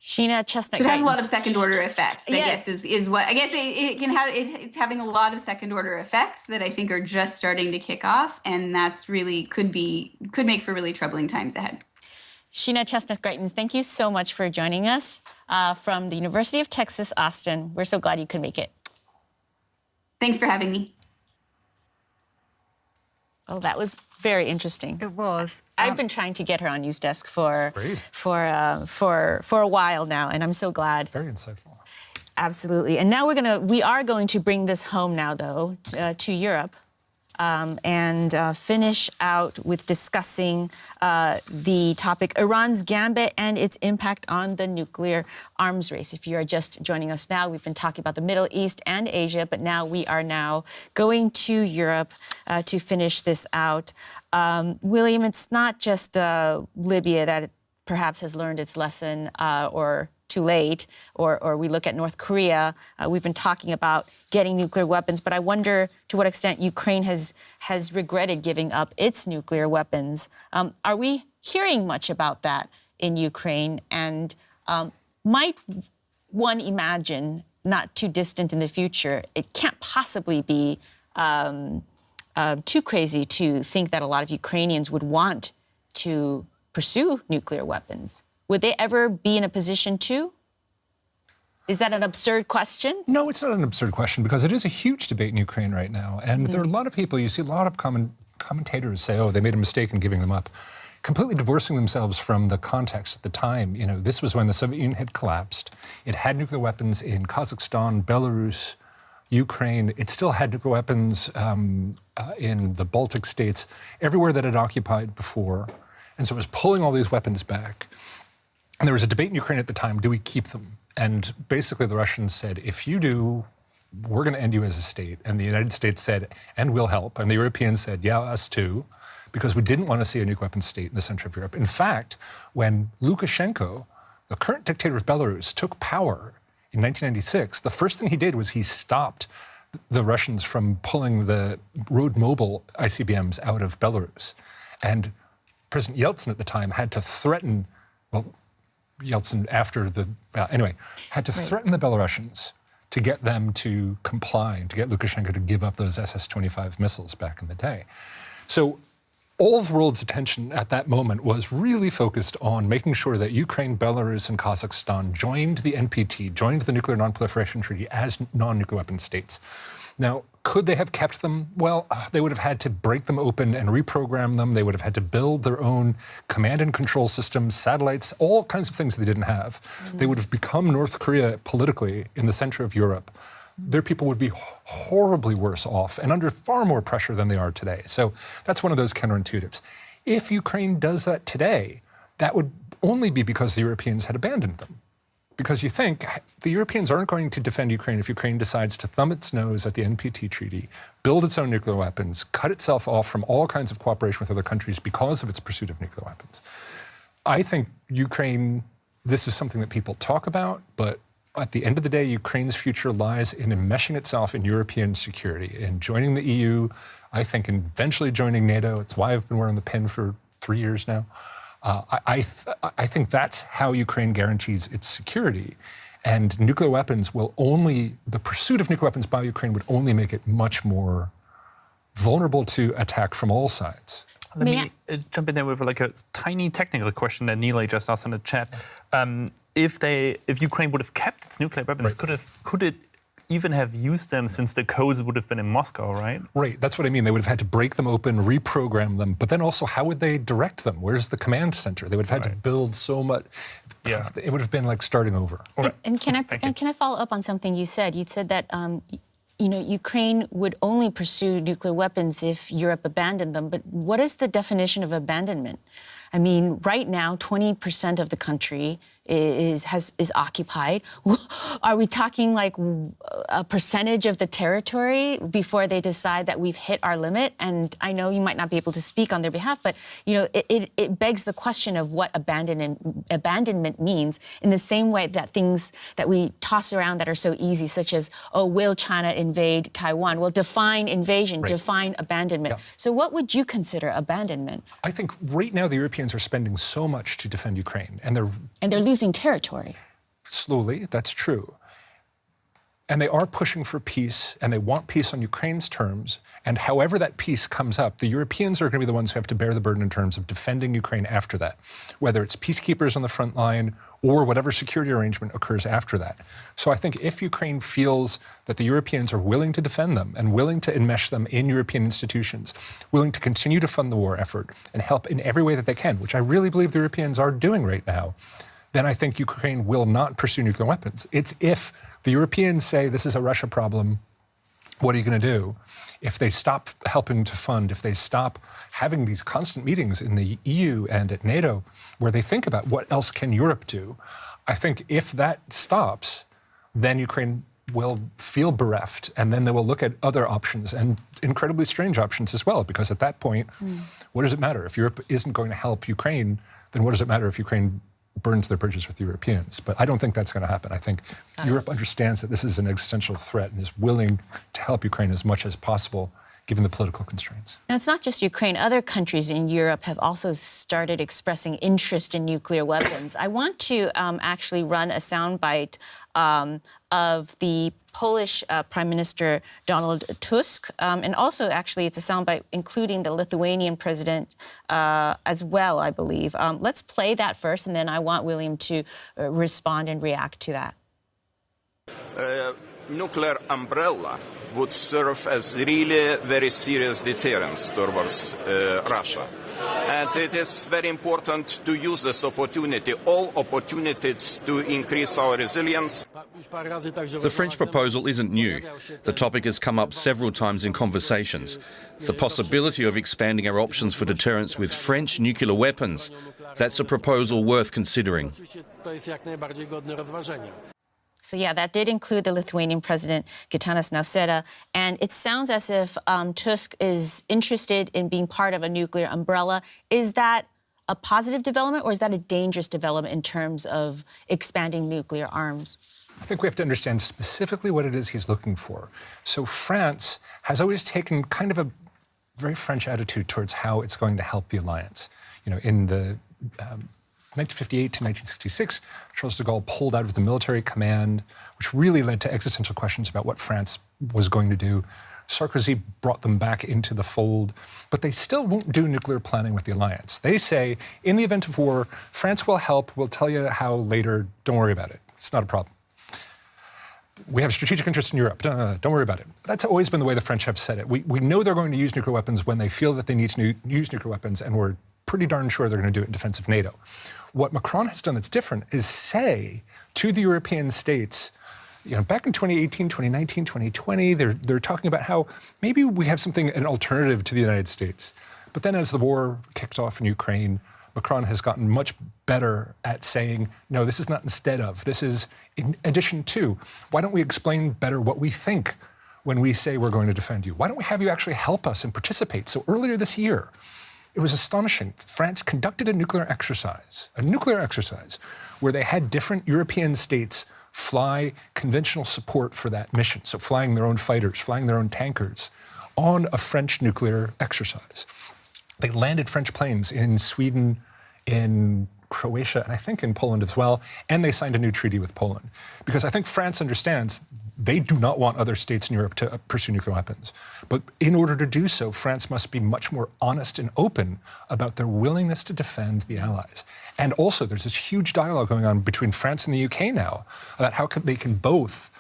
Sheena Chestnut. So it has a lot of second-order effects. Yes. I guess is what I guess it can have. It's having a lot of second-order effects that I think are just starting to kick off, and that's really could make for really troubling times ahead. Sheena Chestnut-Greitens, thank you so much for joining us from the University of Texas, Austin. We're so glad you could make it. Thanks for having me. Oh, that was very interesting. It was. I've been trying to get her on News Desk for a while now, and I'm so glad. Very insightful. Absolutely. And now we are going to bring this home now, though, to Europe. and finish out with discussing the topic Iran's gambit and its impact on the nuclear arms race. If you are just joining us now, we've been talking about the Middle East and Asia, but now we are going to Europe to finish this out. William, it's not just Libya that perhaps has learned its lesson or too late, or we look at North Korea. We've been talking about getting nuclear weapons, but I wonder to what extent Ukraine has regretted giving up its nuclear weapons. Are we hearing much about that in Ukraine? And might one imagine, not too distant in the future, it can't possibly be too crazy to think that a lot of Ukrainians would want to pursue nuclear weapons? Would they ever be in a position to? Is that an absurd question? No, it's not an absurd question, because it is a huge debate in Ukraine right now. And there are a lot of people, you see a lot of commentators say, oh, they made a mistake in giving them up, completely divorcing themselves from the context at the time. You know, this was when the Soviet Union had collapsed. It had nuclear weapons in Kazakhstan, Belarus, Ukraine. It still had nuclear weapons in the Baltic states, everywhere that it occupied before. And so it was pulling all these weapons back. And there was a debate in Ukraine at the time, do we keep them? And basically the Russians said, if you do, we're going to end you as a state. And the United States said, and we'll help. And the Europeans said, yeah, us too, because we didn't want to see a nuclear weapons state in the center of Europe. In fact, when Lukashenko, the current dictator of Belarus, took power in 1996, the first thing he did was he stopped the Russians from pulling the road mobile ICBMs out of Belarus. And President Yeltsin at the time had to threaten, well, Yeltsin after the, had to threaten the Belarusians to get them to comply and to get Lukashenko to give up those SS-25 missiles back in the day. So all of the world's attention at that moment was really focused on making sure that Ukraine, Belarus, and Kazakhstan joined the NPT, joined the Nuclear Non-Proliferation Treaty as non-nuclear weapon states. Now, could they have kept them? Well, they would have had to break them open and reprogram them. They would have had to build their own command and control systems, satellites, all kinds of things they didn't have. They would have become North Korea politically in the center of Europe. Their people would be horribly worse off and under far more pressure than they are today. So that's one of those counterintuitives. If Ukraine does that today, that would only be because the Europeans had abandoned them. Because you think the Europeans aren't going to defend Ukraine if Ukraine decides to thumb its nose at the NPT treaty, build its own nuclear weapons, cut itself off from all kinds of cooperation with other countries because of its pursuit of nuclear weapons. I think Ukraine, this is something that people talk about, but at the end of the day, Ukraine's future lies in enmeshing itself in European security, in joining the EU, I think eventually joining NATO. It's why I've been wearing the pin for 3 years now. I think that's how Ukraine guarantees its security. And nuclear weapons will the pursuit of nuclear weapons by Ukraine would only make it much more vulnerable to attack from all sides. Let me jump in there with like a tiny technical question that Neela just asked in the chat. If Ukraine would have kept its nuclear weapons, could it even have used them since the codes would have been in Moscow, right? Right, that's what I mean. They would have had to break them open, reprogram them, but then also how would they direct them? Where's the command center? They would have had to build so much. Yeah. It would have been like starting over. And can I follow up on something you said? You said that Ukraine would only pursue nuclear weapons if Europe abandoned them, but what is the definition of abandonment? I mean, right now, 20% of the country is occupied. Are we talking like a percentage of the territory before they decide that we've hit our limit? And I know you might not be able to speak on their behalf, but it begs the question of what abandonment means, in the same way that things that we toss around that are so easy, such as, oh, will China invade Taiwan? Well, define invasion, define abandonment. Yeah. So what would you consider abandonment? I think right now the Europeans are spending so much to defend Ukraine, and they're losing territory. Slowly, that's true. And they are pushing for peace, and they want peace on Ukraine's terms. And however that peace comes up, the Europeans are going to be the ones who have to bear the burden in terms of defending Ukraine after that, whether it's peacekeepers on the front line or whatever security arrangement occurs after that. So I think if Ukraine feels that the Europeans are willing to defend them and willing to enmesh them in European institutions, willing to continue to fund the war effort and help in every way that they can, which I really believe the Europeans are doing right now, then I think Ukraine will not pursue nuclear weapons. It's if the Europeans say this is a Russia problem, What are you going to do if they stop helping to fund, if they stop having these constant meetings in the EU and at NATO where they think about what else can Europe do? I think if that stops, then Ukraine will feel bereft, and then they will look at other options, and incredibly strange options as well, because at that point, what does it matter? If Europe isn't going to help Ukraine, then what does it matter if Ukraine burns their bridges with Europeans? But I don't think that's going to happen. I think Europe understands that this is an existential threat and is willing to help Ukraine as much as possible, given the political constraints. Now, it's not just Ukraine. Other countries in Europe have also started expressing interest in nuclear weapons. I want to actually run a soundbite of the Polish Prime Minister Donald Tusk, and also actually it's a soundbite including the Lithuanian president as well, I believe. Let's play that first, and then I want William to respond and react to that. Nuclear umbrella would serve as really very serious deterrence towards Russia. And it is very important to use this opportunity, all opportunities to increase our resilience. The French proposal isn't new. The topic has come up several times in conversations. The possibility of expanding our options for deterrence with French nuclear weapons, that's a proposal worth considering. So yeah, that did include the Lithuanian president, Gitanas Nausėda, and it sounds as if Tusk is interested in being part of a nuclear umbrella. Is that a positive development, or is that a dangerous development in terms of expanding nuclear arms? I think we have to understand specifically what it is he's looking for. So France has always taken kind of a very French attitude towards how it's going to help the alliance. You know, in the 1958 to 1966, Charles de Gaulle pulled out of the military command, which really led to existential questions about what France was going to do. Sarkozy brought them back into the fold, but they still won't do nuclear planning with the alliance. They say, in the event of war, France will help, we'll tell you how later, don't worry about it. It's not a problem. We have strategic interest in Europe, don't worry about it. That's always been the way the French have said it. We know they're going to use nuclear weapons when they feel that they need to use nuclear weapons, and we're pretty darn sure they're going to do it in defense of NATO. What Macron has done that's different is say to the European states, you know, back in 2018, 2019, 2020, they're talking about how maybe we have something, an alternative to the United States. But then as the war kicked off in Ukraine, Macron has gotten much better at saying, no, this is not instead of, this is in addition to. Why don't we explain better what we think when we say we're going to defend you? Why don't we have you actually help us and participate? So earlier this year, it was astonishing. France conducted a nuclear exercise where they had different European states fly conventional support for that mission. So flying their own fighters, flying their own tankers on a French nuclear exercise. They landed French planes in Sweden, in Croatia, and I think in Poland as well, and they signed a new treaty with Poland. Because I think France understands they do not want other states in Europe to pursue nuclear weapons. But in order to do so, France must be much more honest and open about their willingness to defend the Allies. And also, there's this huge dialogue going on between France and the UK now about how they can both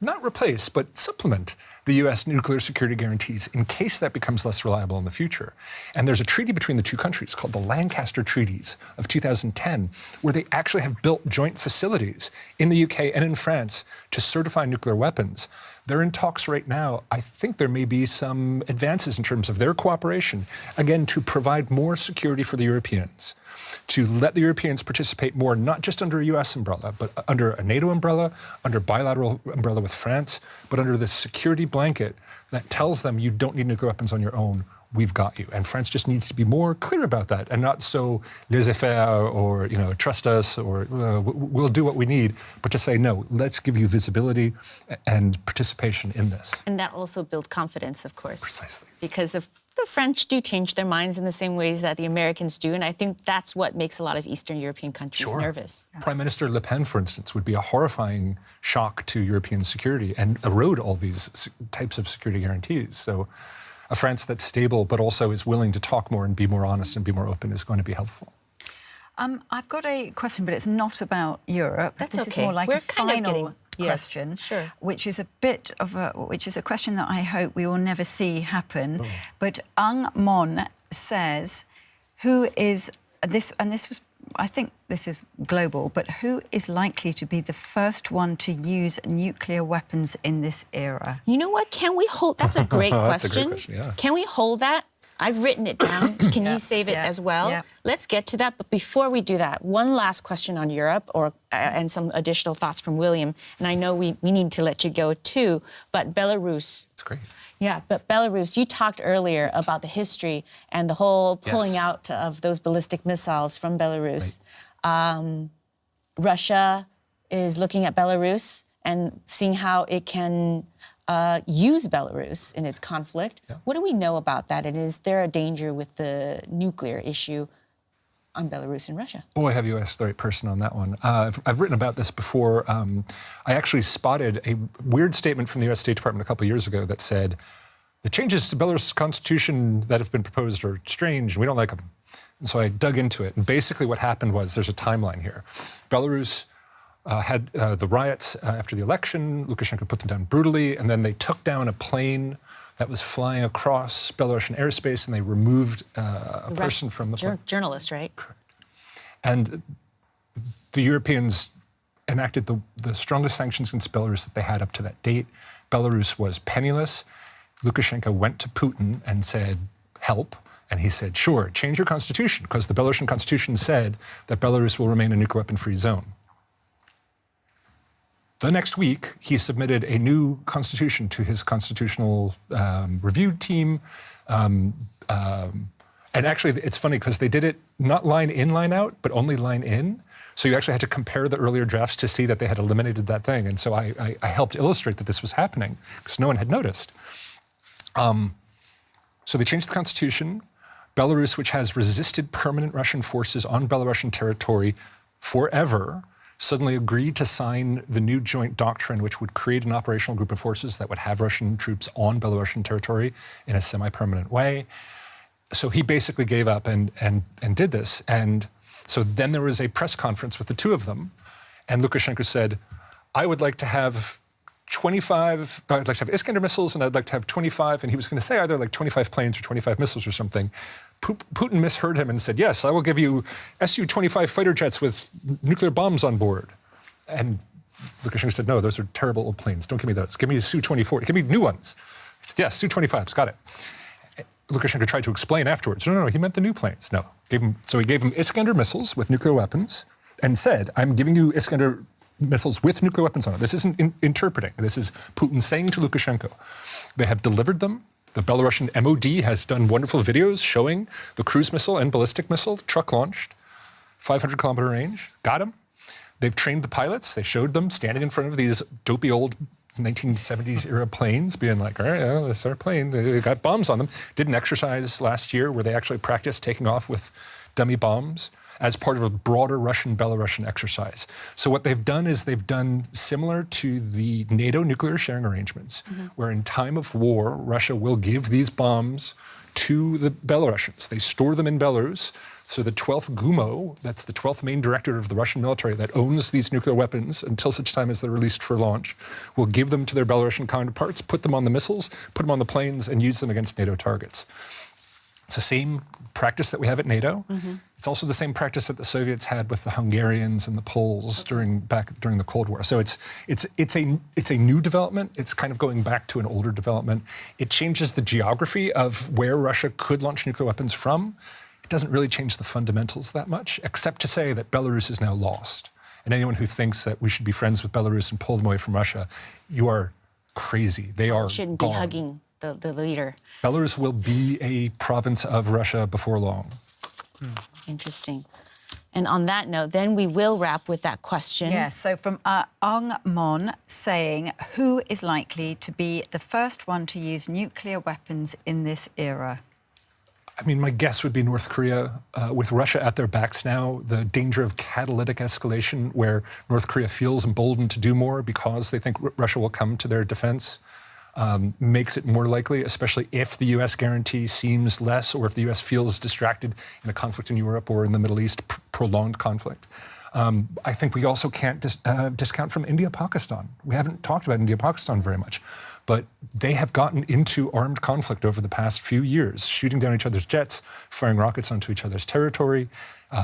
not replace, but supplement the U.S. nuclear security guarantees in case that becomes less reliable in the future. And there's a treaty between the two countries called the Lancaster Treaties of 2010, where they actually have built joint facilities in the UK and in France to certify nuclear weapons. They're in talks right now. I think there may be some advances in terms of their cooperation, again, to provide more security for the Europeans, to let the Europeans participate more, not just under a U.S. umbrella, but under a NATO umbrella, under bilateral umbrella with France, but under this security blanket that tells them you don't need nuclear weapons on your own, we've got you. And France just needs to be more clear about that and not so laissez-faire or, you know, trust us or we'll do what we need, but to say, no, let's give you visibility and participation in this. And that also builds confidence, of course. Precisely. Because the French do change their minds in the same ways that the Americans do, and I think that's what makes a lot of Eastern European countries nervous. Prime Minister Le Pen, for instance, would be a horrifying shock to European security and erode all these types of security guarantees. So a France that's stable but also is willing to talk more and be more honest and be more open is going to be helpful. I've got a question, but it's not about Europe. That's this okay. Is more like We're a kind final of getting question, sure. which is a bit of which is a question that I hope we will never see happen. But Ang Mon says, who is this? And this was I think this is global, but who is likely to be the first one to use nuclear weapons in this era? You know what? Can we hold... That's a great question. That's a great question, yeah. Can we hold that? I've written it down. Can you save it as well? Yeah. Let's get to that. But before we do that, one last question on Europe and some additional thoughts from William. And I know we need to let you go too, but Belarus... It's great. Yeah, but Belarus, you talked earlier about the history and the whole pulling out of those ballistic missiles from Belarus. Right. Russia is looking at Belarus and seeing how it can use Belarus in its conflict. Yeah. What do we know about that? And is there a danger with the nuclear issue on Belarus and Russia? Boy, have you asked the right person on that one. I've written about this before. I actually spotted a weird statement from the U.S. State Department a couple of years ago that said, the changes to Belarus' constitution that have been proposed are strange, and we don't like them. And so I dug into it, and basically what happened was, there's a timeline here. Belarus had the riots after the election. Lukashenko put them down brutally, and then they took down a plane that was flying across Belarusian airspace, and they removed a person from the plane. Journalist, right? Correct. And the Europeans enacted the strongest sanctions against Belarus that they had up to that date. Belarus was penniless. Lukashenko went to Putin and said, help. And he said, sure, change your constitution, because the Belarusian constitution said that Belarus will remain a nuclear weapon-free zone. The next week, he submitted a new constitution to his constitutional review team. And actually, it's funny, because they did it not line in, line out, but only line in. So you actually had to compare the earlier drafts to see that they had eliminated that thing. And so I helped illustrate that this was happening, because no one had noticed. So they changed the constitution. Belarus, which has resisted permanent Russian forces on Belarusian territory forever, suddenly agreed to sign the new joint doctrine, which would create an operational group of forces that would have Russian troops on Belarusian territory in a semi-permanent way. So he basically gave up and did this. And so then there was a press conference with the two of them, and Lukashenko said, I would like to have 25, I'd like to have Iskander missiles, and I'd like to have 25, and he was going to say either like 25 planes or 25 missiles or something. Putin misheard him and said, yes, I will give you Su-25 fighter jets with nuclear bombs on board. And Lukashenko said, no, those are terrible old planes. Don't give me those. Give me the Su-24. Give me new ones. He said, yes, Su-25s, got it. Lukashenko tried to explain afterwards, no, he meant the new planes. No. So he gave him Iskander missiles with nuclear weapons and said, I'm giving you Iskander missiles with nuclear weapons on it. This isn't interpreting. This is Putin saying to Lukashenko. They have delivered them. The Belarusian MOD has done wonderful videos showing the cruise missile and ballistic missile, truck launched, 500-kilometer range. Got them. They've trained the pilots. They showed them standing in front of these dopey old 1970s-era planes, being like, all right, well, this is our plane. They got bombs on them. Did an exercise last year where they actually practiced taking off with dummy bombs as part of a broader Russian-Belarusian exercise. So what they've done is they've done similar to the NATO nuclear sharing arrangements, where in time of war, Russia will give these bombs to the Belarusians. They store them in Belarus. So the 12th GUMO, that's the 12th main directorate of the Russian military that owns these nuclear weapons until such time as they're released for launch, will give them to their Belarusian counterparts, put them on the missiles, put them on the planes, and use them against NATO targets. It's the same practice that we have at NATO. It's also the same practice that the Soviets had with the Hungarians and the Poles during the Cold War. So it's a new development. It's kind of going back to an older development. It changes the geography of where Russia could launch nuclear weapons from. It doesn't really change the fundamentals that much, except to say that Belarus is now lost. And anyone who thinks that we should be friends with Belarus and pull them away from Russia, you are crazy. They are shouldn't gone. Be hugging the leader. Belarus will be a province of Russia before long. Interesting. And on that note, then we will wrap with that question. Yes, so from Ong Mon saying, who is likely to be the first one to use nuclear weapons in this era? I mean, my guess would be North Korea. With Russia at their backs now, the danger of catalytic escalation, where North Korea feels emboldened to do more because they think Russia will come to their defense, makes it more likely, especially if the U.S. guarantee seems less, or if the U.S. feels distracted in a conflict in Europe or in the Middle East, prolonged conflict. I think we also can't discount from India-Pakistan. We haven't talked about India-Pakistan very much. but they have gotten into armed conflict over the past few years, shooting down each other's jets, firing rockets onto each other's territory.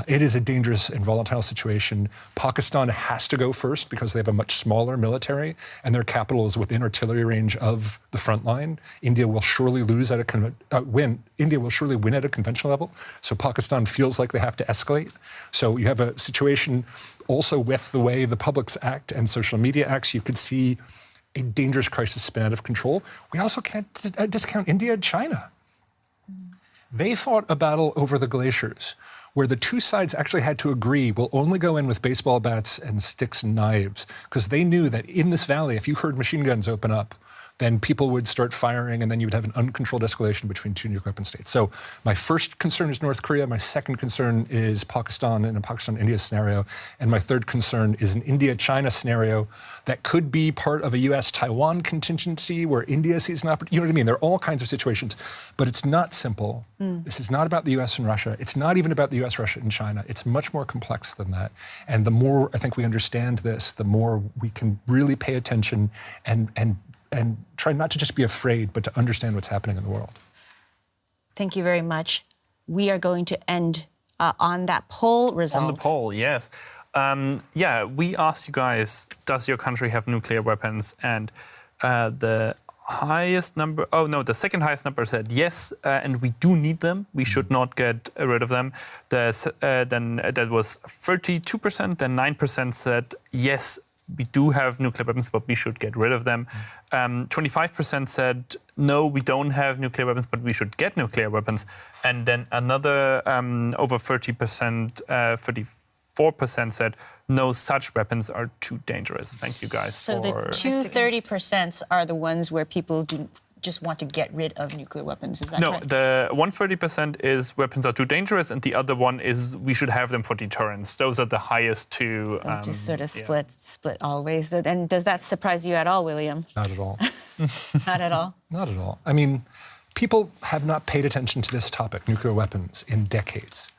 It is a dangerous and volatile situation. Pakistan has to go first because they have a much smaller military and their capital is within artillery range of the front line. India will surely lose at India will surely win at a conventional level. So Pakistan feels like they have to escalate. So you have a situation also with the way the publics act and social media acts. You could see a dangerous crisis spin out of control. We also can't discount India and China. They fought a battle over the glaciers where the two sides actually had to agree we'll only go in with baseball bats and sticks and knives because they knew that in this valley, if you heard machine guns open up, then people would start firing and then you would have an uncontrolled escalation between two nuclear weapon states. So my first concern is North Korea. My second concern is Pakistan in a Pakistan-India scenario. And my third concern is an India-China scenario that could be part of a US-Taiwan contingency where India sees an opportunity. You know what I mean? There are all kinds of situations, but it's not simple. This is not about the US and Russia. It's not even about the US, Russia, and China. It's much more complex than that. And the more I think we understand this, the more we can really pay attention and try not to just be afraid, but to understand what's happening in the world. Thank you very much. We are going to end on that poll result. On the poll, yes. Yeah, we asked you guys, does your country have nuclear weapons? And the highest number, the second highest number said yes, and we do need them. We should not get rid of them. Then that was 32%, then 9% said yes, we do have nuclear weapons, but we should get rid of them. 25% said, no, we don't have nuclear weapons, but we should get nuclear weapons. And then another over 30%, 34% said, no, such weapons are too dangerous. Thank you guys so the 30% are the ones where people do just want to get rid of nuclear weapons, is that no, correct? The 130% is weapons are too dangerous, and the other one is we should have them for deterrence. Those are the highest two. So just sort of split always. And does that surprise you at all, William? Not at all. Not at all? Not at all. I mean, people have not paid attention to this topic, nuclear weapons, in decades.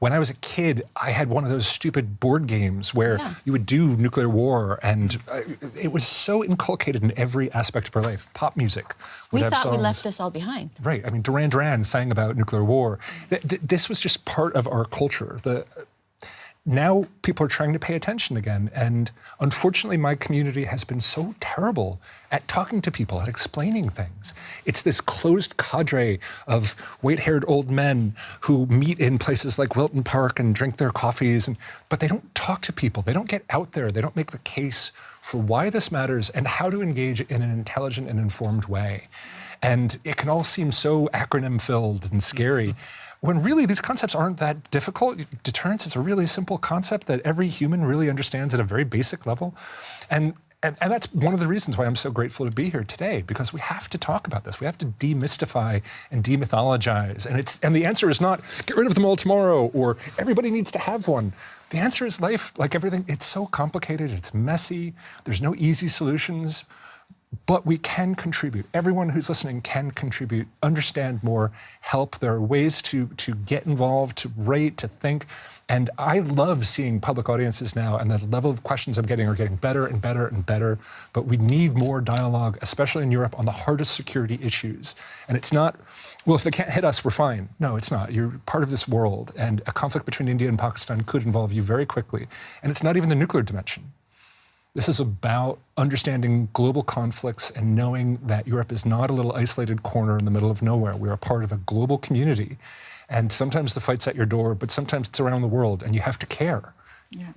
When I was a kid, I had one of those stupid board games where you would do nuclear war, and it was so inculcated in every aspect of our life. Pop music. We thought we left this all behind. Right. I mean, Duran Duran sang about nuclear war. This was just part of our culture. Now people are trying to pay attention again, and unfortunately my community has been so terrible at talking to people, at explaining things. It's this closed cadre of white-haired old men who meet in places like Wilton Park and drink their coffees, but they don't talk to people. They don't get out there. They don't make the case for why this matters and how to engage in an intelligent and informed way. And it can all seem so acronym-filled and scary. When really these concepts aren't that difficult. Deterrence is a really simple concept that every human really understands at a very basic level. And that's one of the reasons why I'm so grateful to be here today, because we have to talk about this. We have to demystify and demythologize. And the answer is not get rid of them all tomorrow or everybody needs to have one. The answer is life, like everything, it's so complicated, it's messy, there's no easy solutions. But we can contribute. Everyone who's listening can contribute, understand more, help. There are ways to get involved, to write, to think. And I love seeing public audiences now, and the level of questions I'm getting are getting better and better and better. But we need more dialogue, especially in Europe, on the hardest security issues. And it's not, well, if they can't hit us, we're fine. No, it's not. You're part of this world. And a conflict between India and Pakistan could involve you very quickly. And it's not even the nuclear dimension. This is about understanding global conflicts and knowing that Europe is not a little isolated corner in the middle of nowhere. We're a part of a global community. And sometimes the fight's at your door, but sometimes it's around the world, and you have to care. Yeah.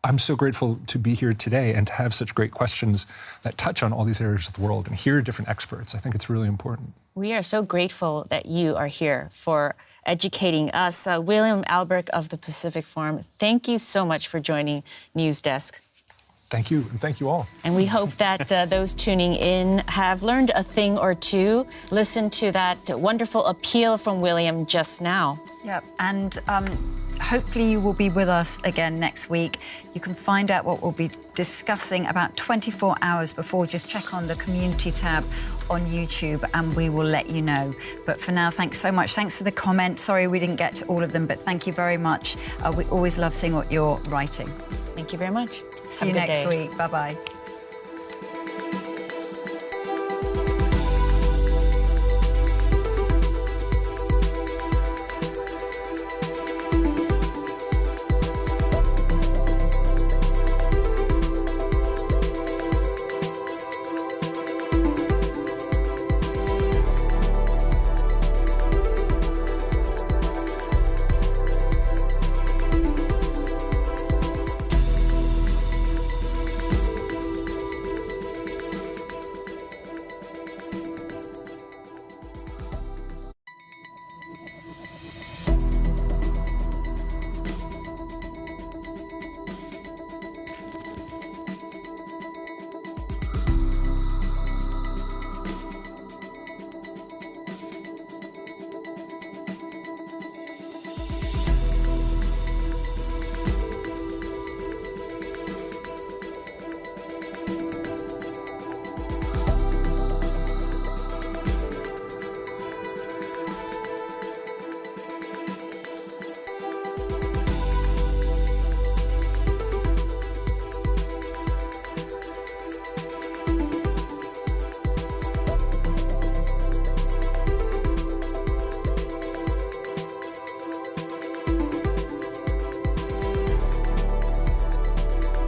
I'm so grateful to be here today and to have such great questions that touch on all these areas of the world and hear different experts. I think it's really important. We are so grateful that you are here for educating us. William Albrecht of the Pacific Forum, thank you so much for joining News Desk. Thank you, and thank you all. And we hope that those tuning in have learned a thing or two. Listen to that wonderful appeal from William just now. Yeah, and hopefully you will be with us again next week. You can find out what we'll be discussing about 24 hours before. Just check on the community tab on YouTube and we will let you know. But for now, thanks so much. Thanks for the comments. Sorry we didn't get to all of them, but thank you very much. We always love seeing what you're writing. Thank you very much. See you next week. Bye-bye.